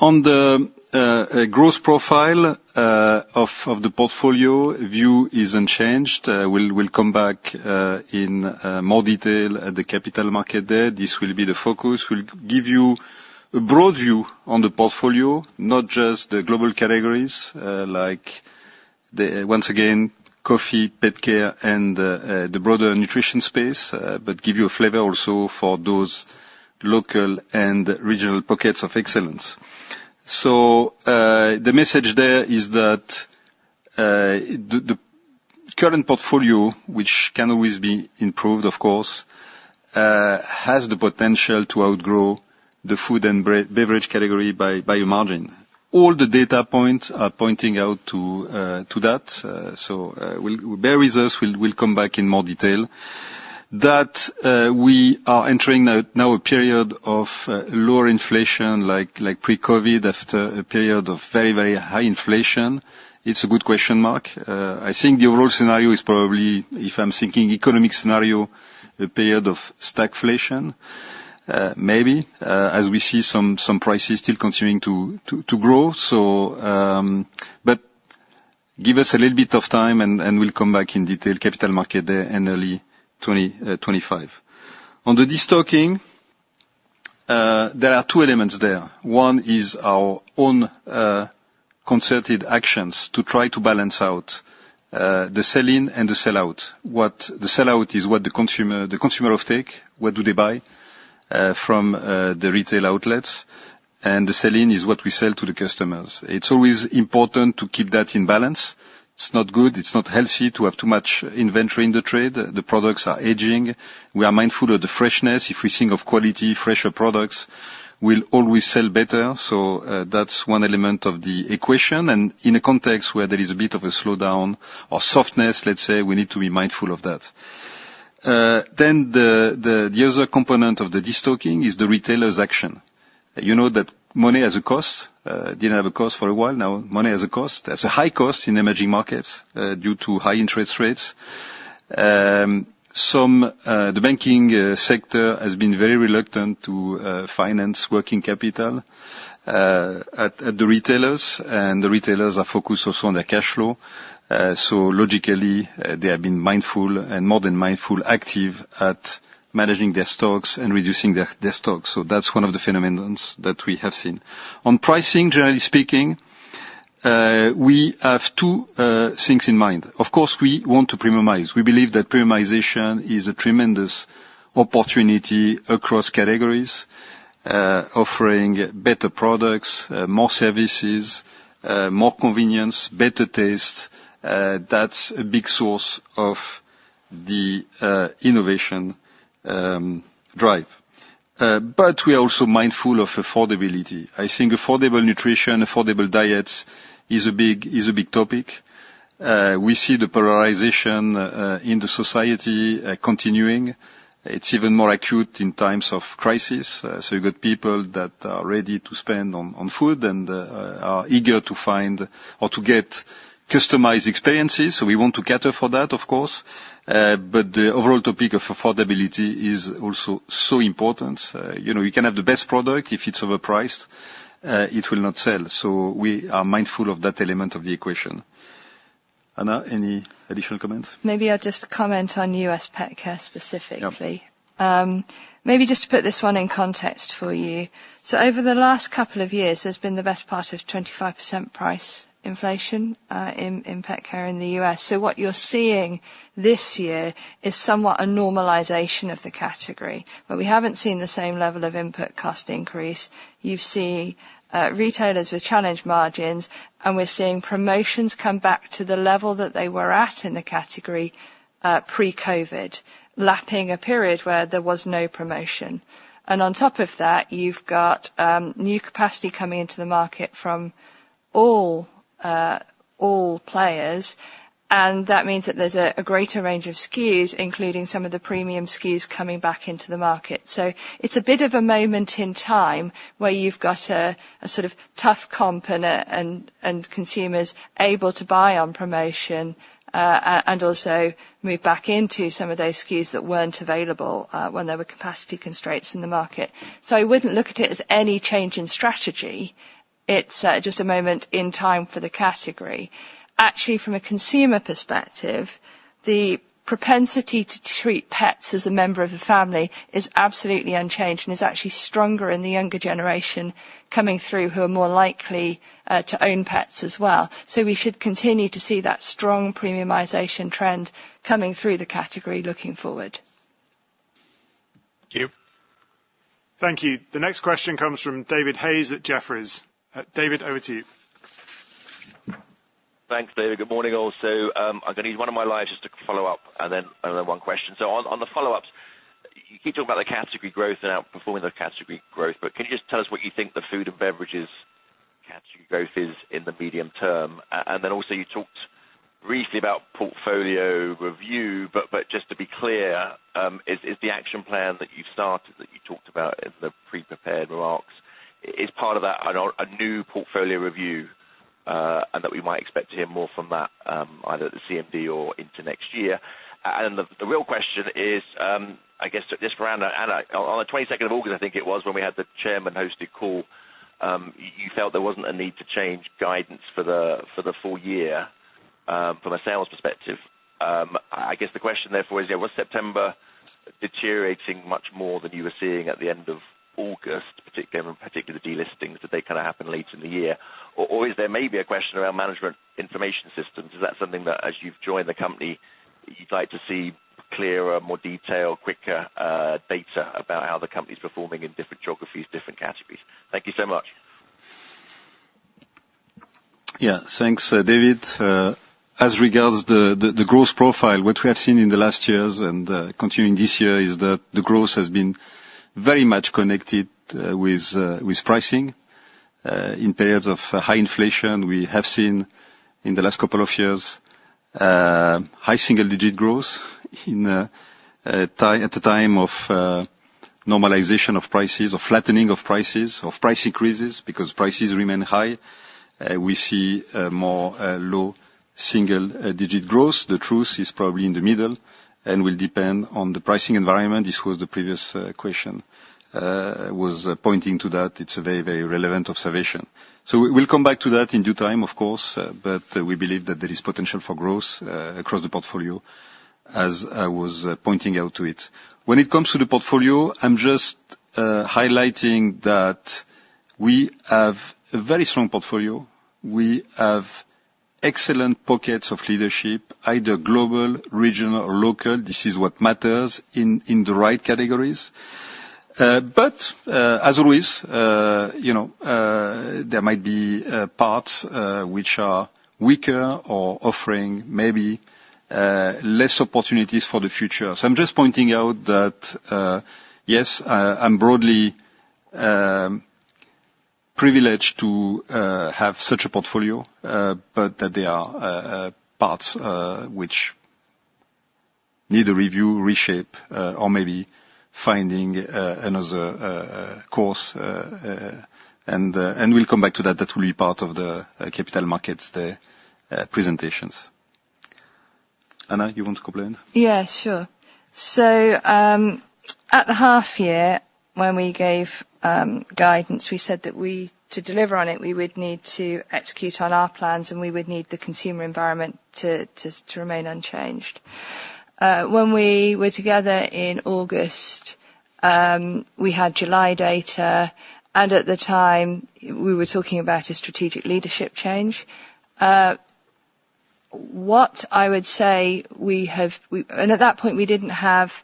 On the growth profile of the portfolio view is unchanged. We'll come back in more detail at the Capital Market Day. This will be the focus. We'll give you a broad view on the portfolio, not just the global categories, like once again, coffee, pet care, and the broader nutrition space, but give you a flavor also for those local and regional pockets of excellence. So the message there is that the current portfolio, which can always be improved, of course, has the potential to outgrow the food and beverage category by a margin. All the data points are pointing out to that. So we'll bear with us. We'll come back in more detail. That we are entering now a period of lower inflation, like pre-COVID, after a period of very, very high inflation. It's a good question mark. I think the overall scenario is probably, if I'm thinking economic scenario, a period of stagflation. Maybe, as we see some prices still continuing to grow. So, but give us a little bit of time, and we'll come back in detail, Capital Market Day and early 2025. On the destocking, there are two elements there. One is our own concerted actions to try to balance out the sell-in and the sell-out. What the sell-out is what the consumer offtake, what do they buy from the retail outlets, and the sell-in is what we sell to the customers. It's always important to keep that in balance. It's not good, it's not healthy to have too much inventory in the trade. The products are aging. We are mindful of the freshness. If we think of quality, fresher products, we'll always sell better. So that's one element of the equation. And in a context where there is a bit of a slowdown or softness, let's say, we need to be mindful of that. Then the other component of the destocking is the retailer's action. You know that money has a cost. Didn't have a cost for a while. Now money has a cost. There's a high cost in emerging markets due to high interest rates. The banking sector has been very reluctant to finance working capital at the retailers, and the retailers are focused also on their cash flow. So logically, they have been mindful and more than mindful, active at managing their stocks and reducing their stocks. So that's one of the phenomena that we have seen. On pricing, generally speaking, we have two things in mind. Of course, we want to premiumize. We believe that premiumization is a tremendous opportunity across categories, offering better products, more services, more convenience, better taste. That's a big source of the innovation drive. But we are also mindful of affordability. I think affordable nutrition, affordable diets is a big topic. We see the polarization in the society continuing. It's even more acute in times of crisis. So you got people that are ready to spend on food and are eager to find or to get customized experiences. So we want to cater for that, of course. But the overall topic of affordability is also so important. You can have the best product. If it's overpriced, it will not sell. So we are mindful of that element of the equation. Anna, any additional comments? Maybe I'll just comment on US pet care specifically. Yep. Maybe just to put this one in context for you. So over the last couple of years, there's been the best part of 25% price inflation in pet care in the US. So what you're seeing this year is somewhat a normalization of the category, but we haven't seen the same level of input cost increase. You've seen retailers with challenged margins, and we're seeing promotions come back to the level that they were at in the category pre-COVID, lapping a period where there was no promotion. And on top of that, you've got new capacity coming into the market from all players, and that means that there's a greater range of SKUs, including some of the premium SKUs coming back into the market. So it's a bit of a moment in time where you've got a sort of tough comp and consumers able to buy on promotion and also move back into some of those SKUs that weren't available when there were capacity constraints in the market. So I wouldn't look at it as any change in strategy. it's just a moment in time for the category. Actually, from a consumer perspective, the propensity to treat pets as a member of the family is absolutely unchanged and is actually stronger in the younger generation coming through, who are more likely to own pets as well. So we should continue to see that strong premiumisation trend coming through the category looking forward. Thank you. Thank you. The next question comes from David Hayes at Jefferies. David, over to you. Thanks, David. Good morning also. I'm going to use one of my lives just to follow up and then one question. So on the follow-ups, you keep talking about the category growth and outperforming the category growth, but can you just tell us what you think the food and beverages category growth is in the medium term? And then also you talked briefly about portfolio review, but just to be clear, is the action plan that you've started, that you talked about in the pre-prepared remarks, is part of that a new portfolio review? And that we might expect to hear more from that either at the CMD or into next year. And the real question is, I guess just for Anna, on the 22nd of August, I think it was, when we had the chairman-hosted call, you felt there wasn't a need to change guidance for the full year from a sales perspective. I guess the question therefore is, was September deteriorating much more than you were seeing at the end of August, particularly the delistings? Did they kind of happen later in the year? Or is there maybe a question around management information systems? Is that something that, as you've joined the company, you'd like to see clearer, more detailed, quicker data about how the company's performing in different geographies, different categories? Thank you so much. Yeah, thanks, David. As regards the growth profile, what we have seen in the last years and continuing this year is that the growth has been very much connected with pricing. In periods of high inflation, we have seen in the last couple of years high single-digit growth at the time of normalization of prices or flattening of prices, of price increases, because prices remain high. We see more low single-digit growth. The truth is probably in the middle and will depend on the pricing environment. This was the previous question. Was pointing to that. It's a very, very relevant observation. So we'll come back to that in due time, of course, but we believe that there is potential for growth across the portfolio, as I was pointing out to it. When it comes to the portfolio, I'm just highlighting that we have a very strong portfolio. We have excellent pockets of leadership, either global, regional, or local. This is what matters in the right categories. But as always, there might be parts which are weaker or offering maybe less opportunities for the future. So I'm just pointing out that yes, I'm broadly privileged to have such a portfolio, but that there are parts which need a review, reshape, or maybe finding another course, and we'll come back to that. That will be part of the Capital Markets Day presentations. Anna, you want to comment? Yeah, sure. So at the half year, when we gave guidance, we said that to deliver on it, we would need to execute on our plans and we would need the consumer environment to remain unchanged. When we were together in August, we had July data, and at the time we were talking about a strategic leadership change. What I would say and at that point we didn't have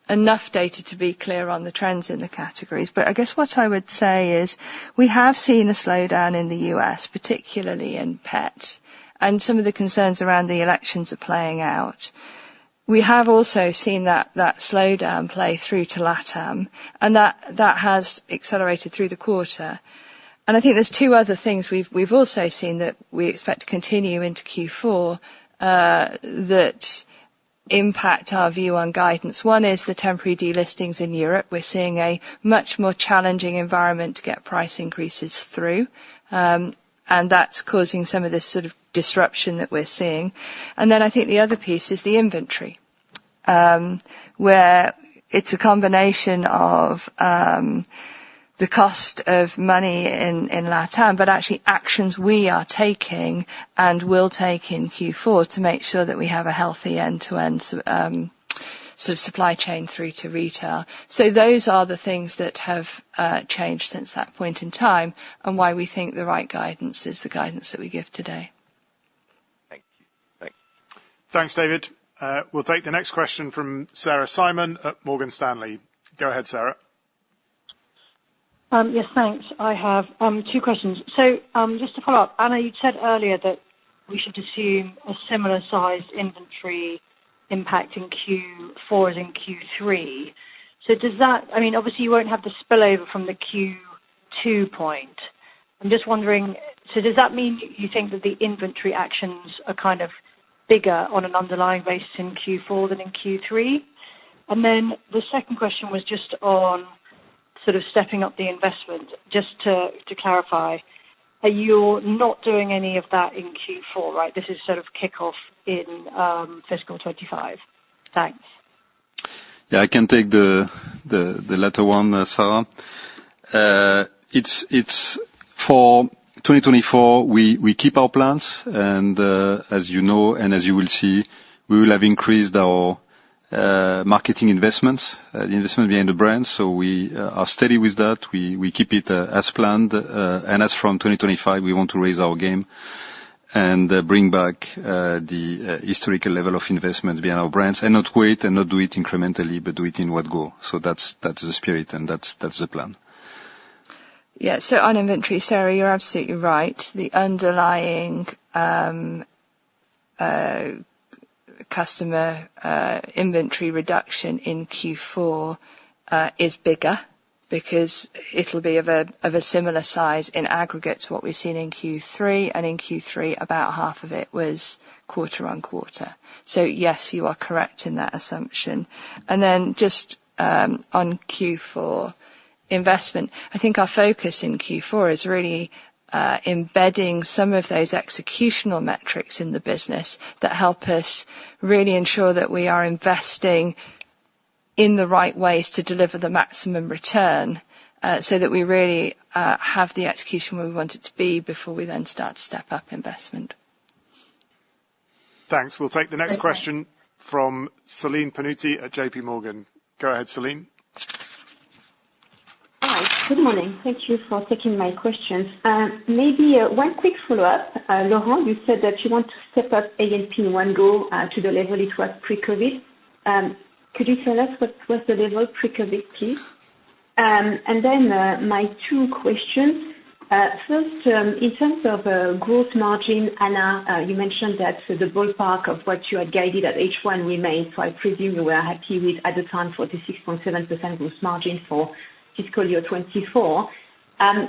enough data to be clear on the trends in the categories, but I guess what I would say is we have seen a slowdown in the US, particularly in pet, and some of the concerns around the elections are playing out. We have also seen that slowdown play through to LATAM, and that has accelerated through the quarter. And I think there's two other things we've also seen that we expect to continue into Q4 that impact our view on guidance. One is the temporary delistings in Europe. We're seeing a much more challenging environment to get price increases through, and that's causing some of this sort of disruption that we're seeing. And then I think the other piece is the inventory, where it's a combination of the cost of money in LATAM, but actually actions we are taking and will take in Q4 to make sure that we have a healthy end-to-end sort of supply chain through to retail. So those are the things that have changed since that point in time, and why we think the right guidance is the guidance that we give today. Thank you. Thanks, David. We'll take the next question from Sarah Simon at Morgan Stanley. Go ahead, Sarah. Yes, thanks. I have two questions. So just to follow up, Anna, you said earlier that we should assume a similar sized inventory impact in Q4 as in Q3. So does that, I mean, obviously you won't have the spillover from the Q2 point. I'm just wondering, so does that mean you think that the inventory actions are kind of bigger on an underlying basis in Q4 than in Q3? And then the second question was just on sort of stepping up the investment. Just to clarify, you're not doing any of that in Q4, right? This is sort of kickoff in fiscal 25. Thanks. Yeah, I can take the latter one, Sarah. It's for 2024, we keep our plans, and as you know, and as you will see, we will have increased our marketing investments, the investment behind the brand. So we are steady with that. We keep it as planned, and as from 2025, we want to raise our game and bring back the historical level of investment behind our brands, and not wait and not do it incrementally, but do it in one go. So that's the spirit, and that's the plan. Yeah, so on inventory, Sarah, you're absolutely right. The underlying customer inventory reduction in Q4 is bigger, because it'll be of a similar size in aggregate to what we've seen in Q3, and in Q3 about half of it was quarter on quarter. So yes, you are correct in that assumption. And then just on Q4 investment, I think our focus in Q4 is really embedding some of those executional metrics in the business that help us really ensure that we are investing in the right ways to deliver the maximum return, so that we really have the execution where we want it to be before we then start to step up investment. Thanks. We'll take the next question from Celine Pannuti at JP Morgan. Go ahead, Celine. Hi, good morning. Thank you for taking my questions. Maybe one quick follow-up. Laurent, you said that you want to step up A&P in one go to the level it was pre-COVID. Could you tell us what was the level pre-COVID, please? And then my two questions. First, in terms of gross margin, Anna, you mentioned that the ballpark of what you had guided at H1 remains, so I presume you were happy with, at the time, 46.7% gross margin for fiscal year 24.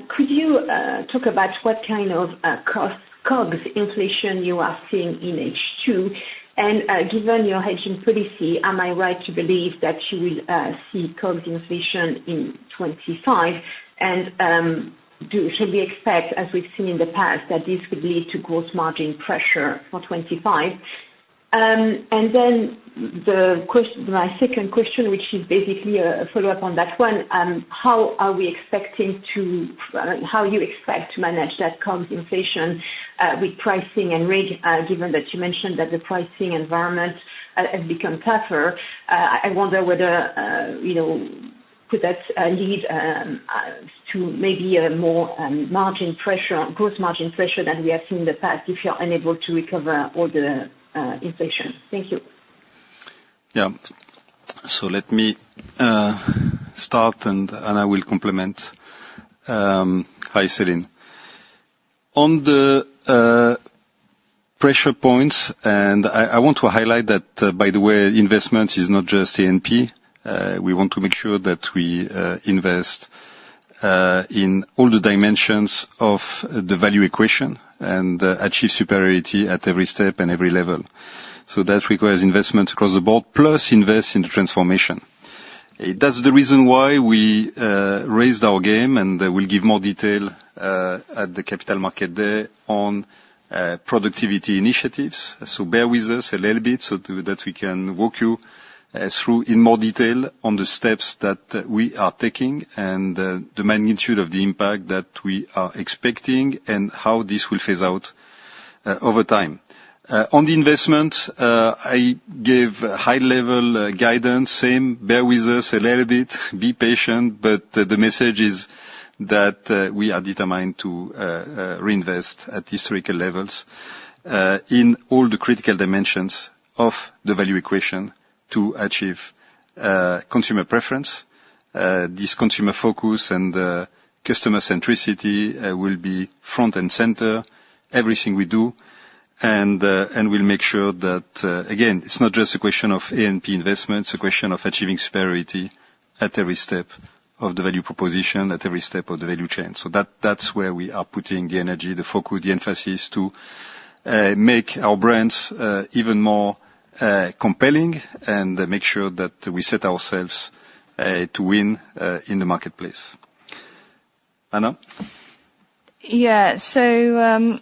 Could you talk about what kind of COGS inflation you are seeing in H2? And given your hedging policy, am I right to believe that you will see COGS inflation in 25? And should we expect, as we've seen in the past, that this would lead to gross margin pressure for 25? And then my second question, which is basically a follow-up on that one, how you expect to manage that COGS inflation with pricing and RIG, given that you mentioned that the pricing environment has become tougher? I wonder whether, could that lead to maybe a more gross margin pressure than we have seen in the past, if you're unable to recover all the inflation? Thank you. Yeah. So let me start, and Anna will complement. Hi, Celine. On the pressure points, and I want to highlight that, by the way, investment is not just A&P. We want to make sure that we invest in all the dimensions of the value equation and achieve superiority at every step and every level. So that requires investment across the board, plus invest in the transformation. That's the reason why we raised our game, and we'll give more detail at the Capital Market Day on productivity initiatives. So bear with us a little bit so that we can walk you through in more detail on the steps that we are taking and the magnitude of the impact that we are expecting and how this will phase out over time. On the investment, I gave high-level guidance. Same, bear with us a little bit, be patient, but the message is that we are determined to reinvest at historical levels in all the critical dimensions of the value equation to achieve consumer preference. This consumer focus and customer centricity will be front and center, everything we do. And we'll make sure that, again, it's not just a question of A&P investment, it's a question of achieving superiority at every step of the value proposition, at every step of the value chain. So that's where we are putting the energy, the focus, the emphasis to make our brands even more compelling and make sure that we set ourselves to win in the marketplace. Anna? Yeah, so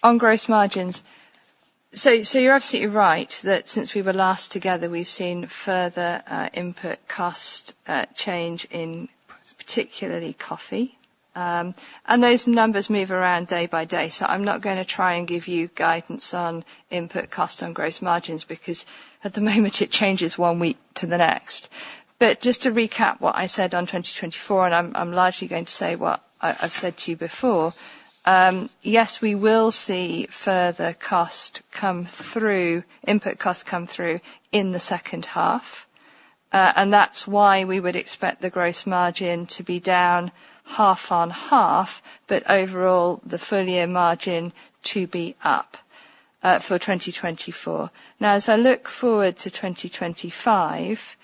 on gross margins. So you're absolutely right that since we were last together, we've seen further input cost change in particularly coffee. And those numbers move around day by day, so I'm not going to try and give you guidance on input cost on gross margins because at the moment it changes 1 week to the next. But just to recap what I said on 2024, and I'm largely going to say what I've said to you before, yes, we will see further cost come through, input costs come through in the second half. And that's why we would expect the gross margin to be down half on half, but overall the full year margin to be up for 2024. Now, as I look forward to 2025,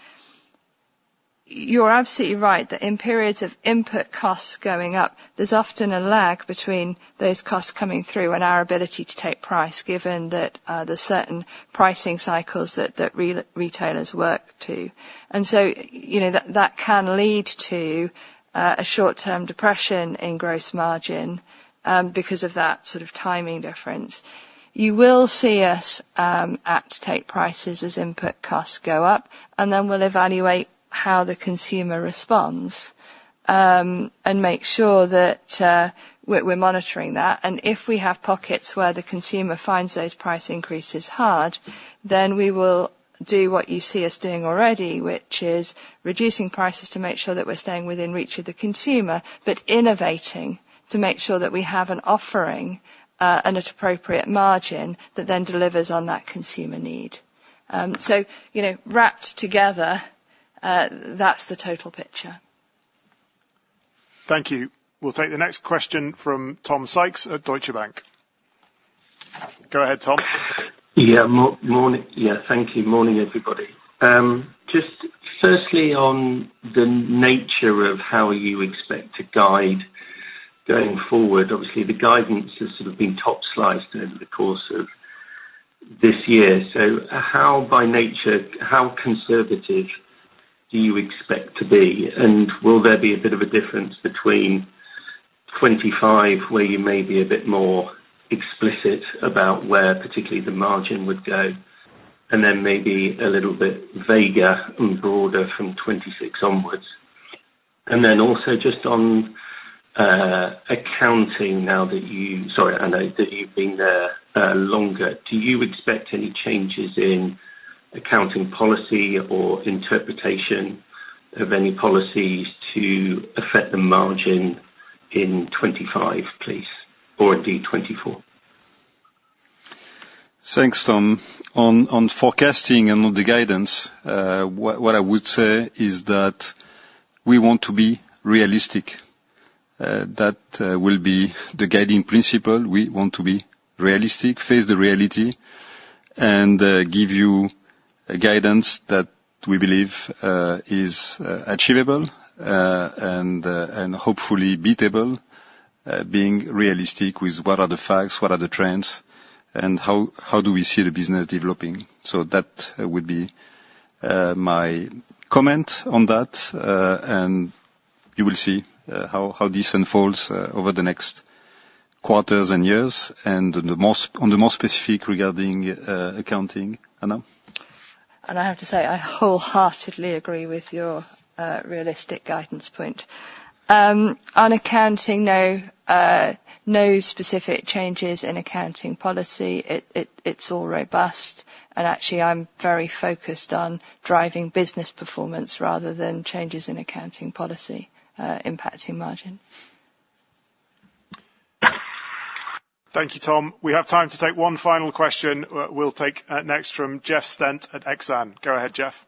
you're absolutely right that in periods of input costs going up, there's often a lag between those costs coming through and our ability to take price, given that there's certain pricing cycles that retailers work to. And so, that can lead to a short-term depression in gross margin because of that sort of timing difference. You will see us act to take prices as input costs go up, and then we'll evaluate how the consumer responds and make sure that we're monitoring that. And if we have pockets where the consumer finds those price increases hard, then we will do what you see us doing already, which is reducing prices to make sure that we're staying within reach of the consumer, but innovating to make sure that we have an offering and at appropriate margin that then delivers on that consumer need. So, wrapped together, that's the total picture. Thank you. We'll take the next question from Tom Sykes at Deutsche Bank. Go ahead, Tom. Yeah, morning. Yeah, thank you. Morning, everybody. Just firstly on the nature of how you expect to guide going forward. Obviously, the guidance has sort of been top sliced over the course of this year. So how, by nature, how conservative do you expect to be? And will there be a bit of a difference between 25, where you may be a bit more explicit about where particularly the margin would go, and then maybe a little bit vaguer and broader from 26 onwards? And then also just on accounting, now that I know that you've been there longer, do you expect any changes in accounting policy or interpretation of any policies to affect the margin in 25, please, or indeed 24? Thanks, Tom. On forecasting and on the guidance, what I would say is that we want to be realistic. That will be the guiding principle. We want to be realistic, face the reality, and give you a guidance that we believe is achievable and hopefully beatable, being realistic with what are the facts, what are the trends, and how do we see the business developing. So that would be my comment on that, and you will see how this unfolds over the next quarters and years. And on the more specific regarding accounting, Anna? And I have to say, I wholeheartedly agree with your realistic guidance point. On accounting, no specific changes in accounting policy. It's all robust. And actually, I'm very focused on driving business performance rather than changes in accounting policy impacting margin. Thank you, Tom. We have time to take one final question. We'll take next from Jeff Stent at Exane. Go ahead, Jeff.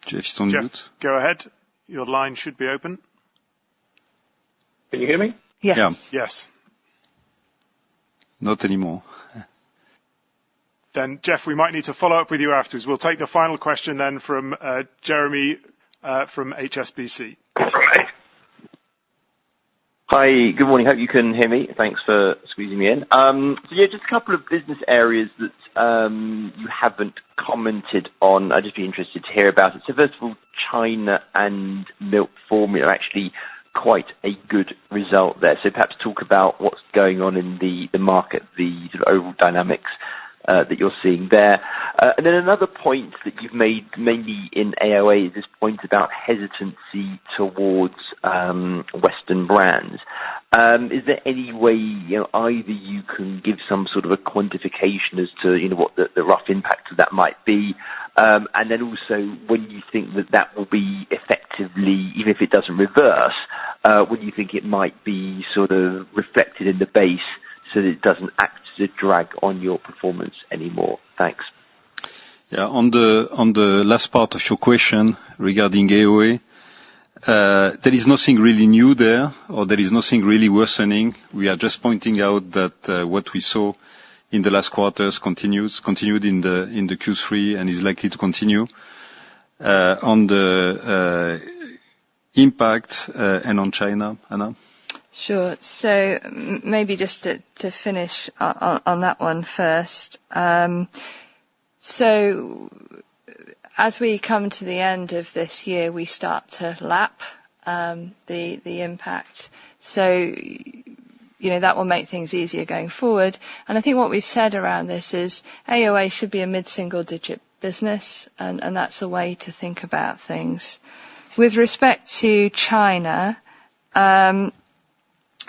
Jeff is on mute. Go ahead. Your line should be open. Can you hear me? Yes. Yeah. Yes. Not anymore. Then, Jeff, we might need to follow up with you afterwards. We'll take the final question then from Jeremy from HSBC. Hi, good morning. Hope you can hear me. Thanks for squeezing me in. So yeah, just a couple of business areas that you haven't commented on. I'd just be interested to hear about it. So first of all, China and milk formula, actually quite a good result there. So perhaps talk about what's going on in the market, the sort of overall dynamics that you're seeing there. And then another point that you've made mainly in AOA is this point about hesitancy towards Western brands. Is there any way, either you can give some sort of a quantification as to, what the rough impact of that might be, and then also when you think that will be effectively, even if it doesn't reverse, when you think it might be sort of reflected in the base so that it doesn't act as a drag on your performance anymore? Thanks. Yeah, on the last part of your question regarding AOA, there is nothing really new there, or there is nothing really worsening. We are just pointing out that what we saw in the last quarters continued in the Q3 and is likely to continue. On the impact and on China, Anna? Sure. So maybe just to finish on that one first. So as we come to the end of this year, we start to lap the impact. So, that will make things easier going forward. And I think what we've said around this is AOA should be a mid-single digit business, and that's a way to think about things. With respect to China,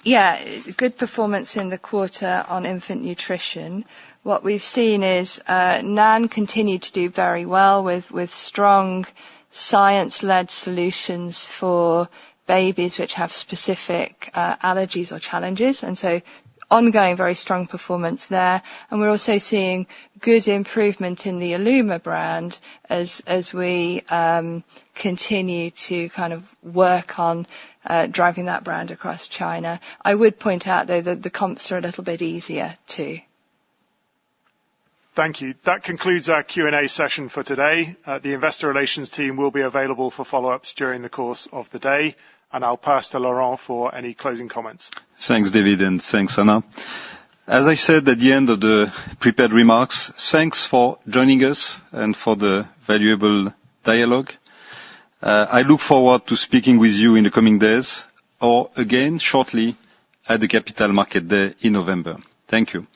good performance in the quarter on infant nutrition. What we've seen is NAN continue to do very well with strong science-led solutions for babies which have specific allergies or challenges, and so ongoing very strong performance there. And we're also seeing good improvement in the Illuma brand as we continue to kind of work on driving that brand across China. I would point out, though, that the comps are a little bit easier too. Thank you. That concludes our Q&A session for today. The Investor Relations team will be available for follow-ups during the course of the day, and I'll pass to Laurent for any closing comments. Thanks, David, and thanks, Anna. As I said at the end of the prepared remarks, thanks for joining us and for the valuable dialogue. I look forward to speaking with you in the coming days, or again shortly at the Capital Market Day in November. Thank you.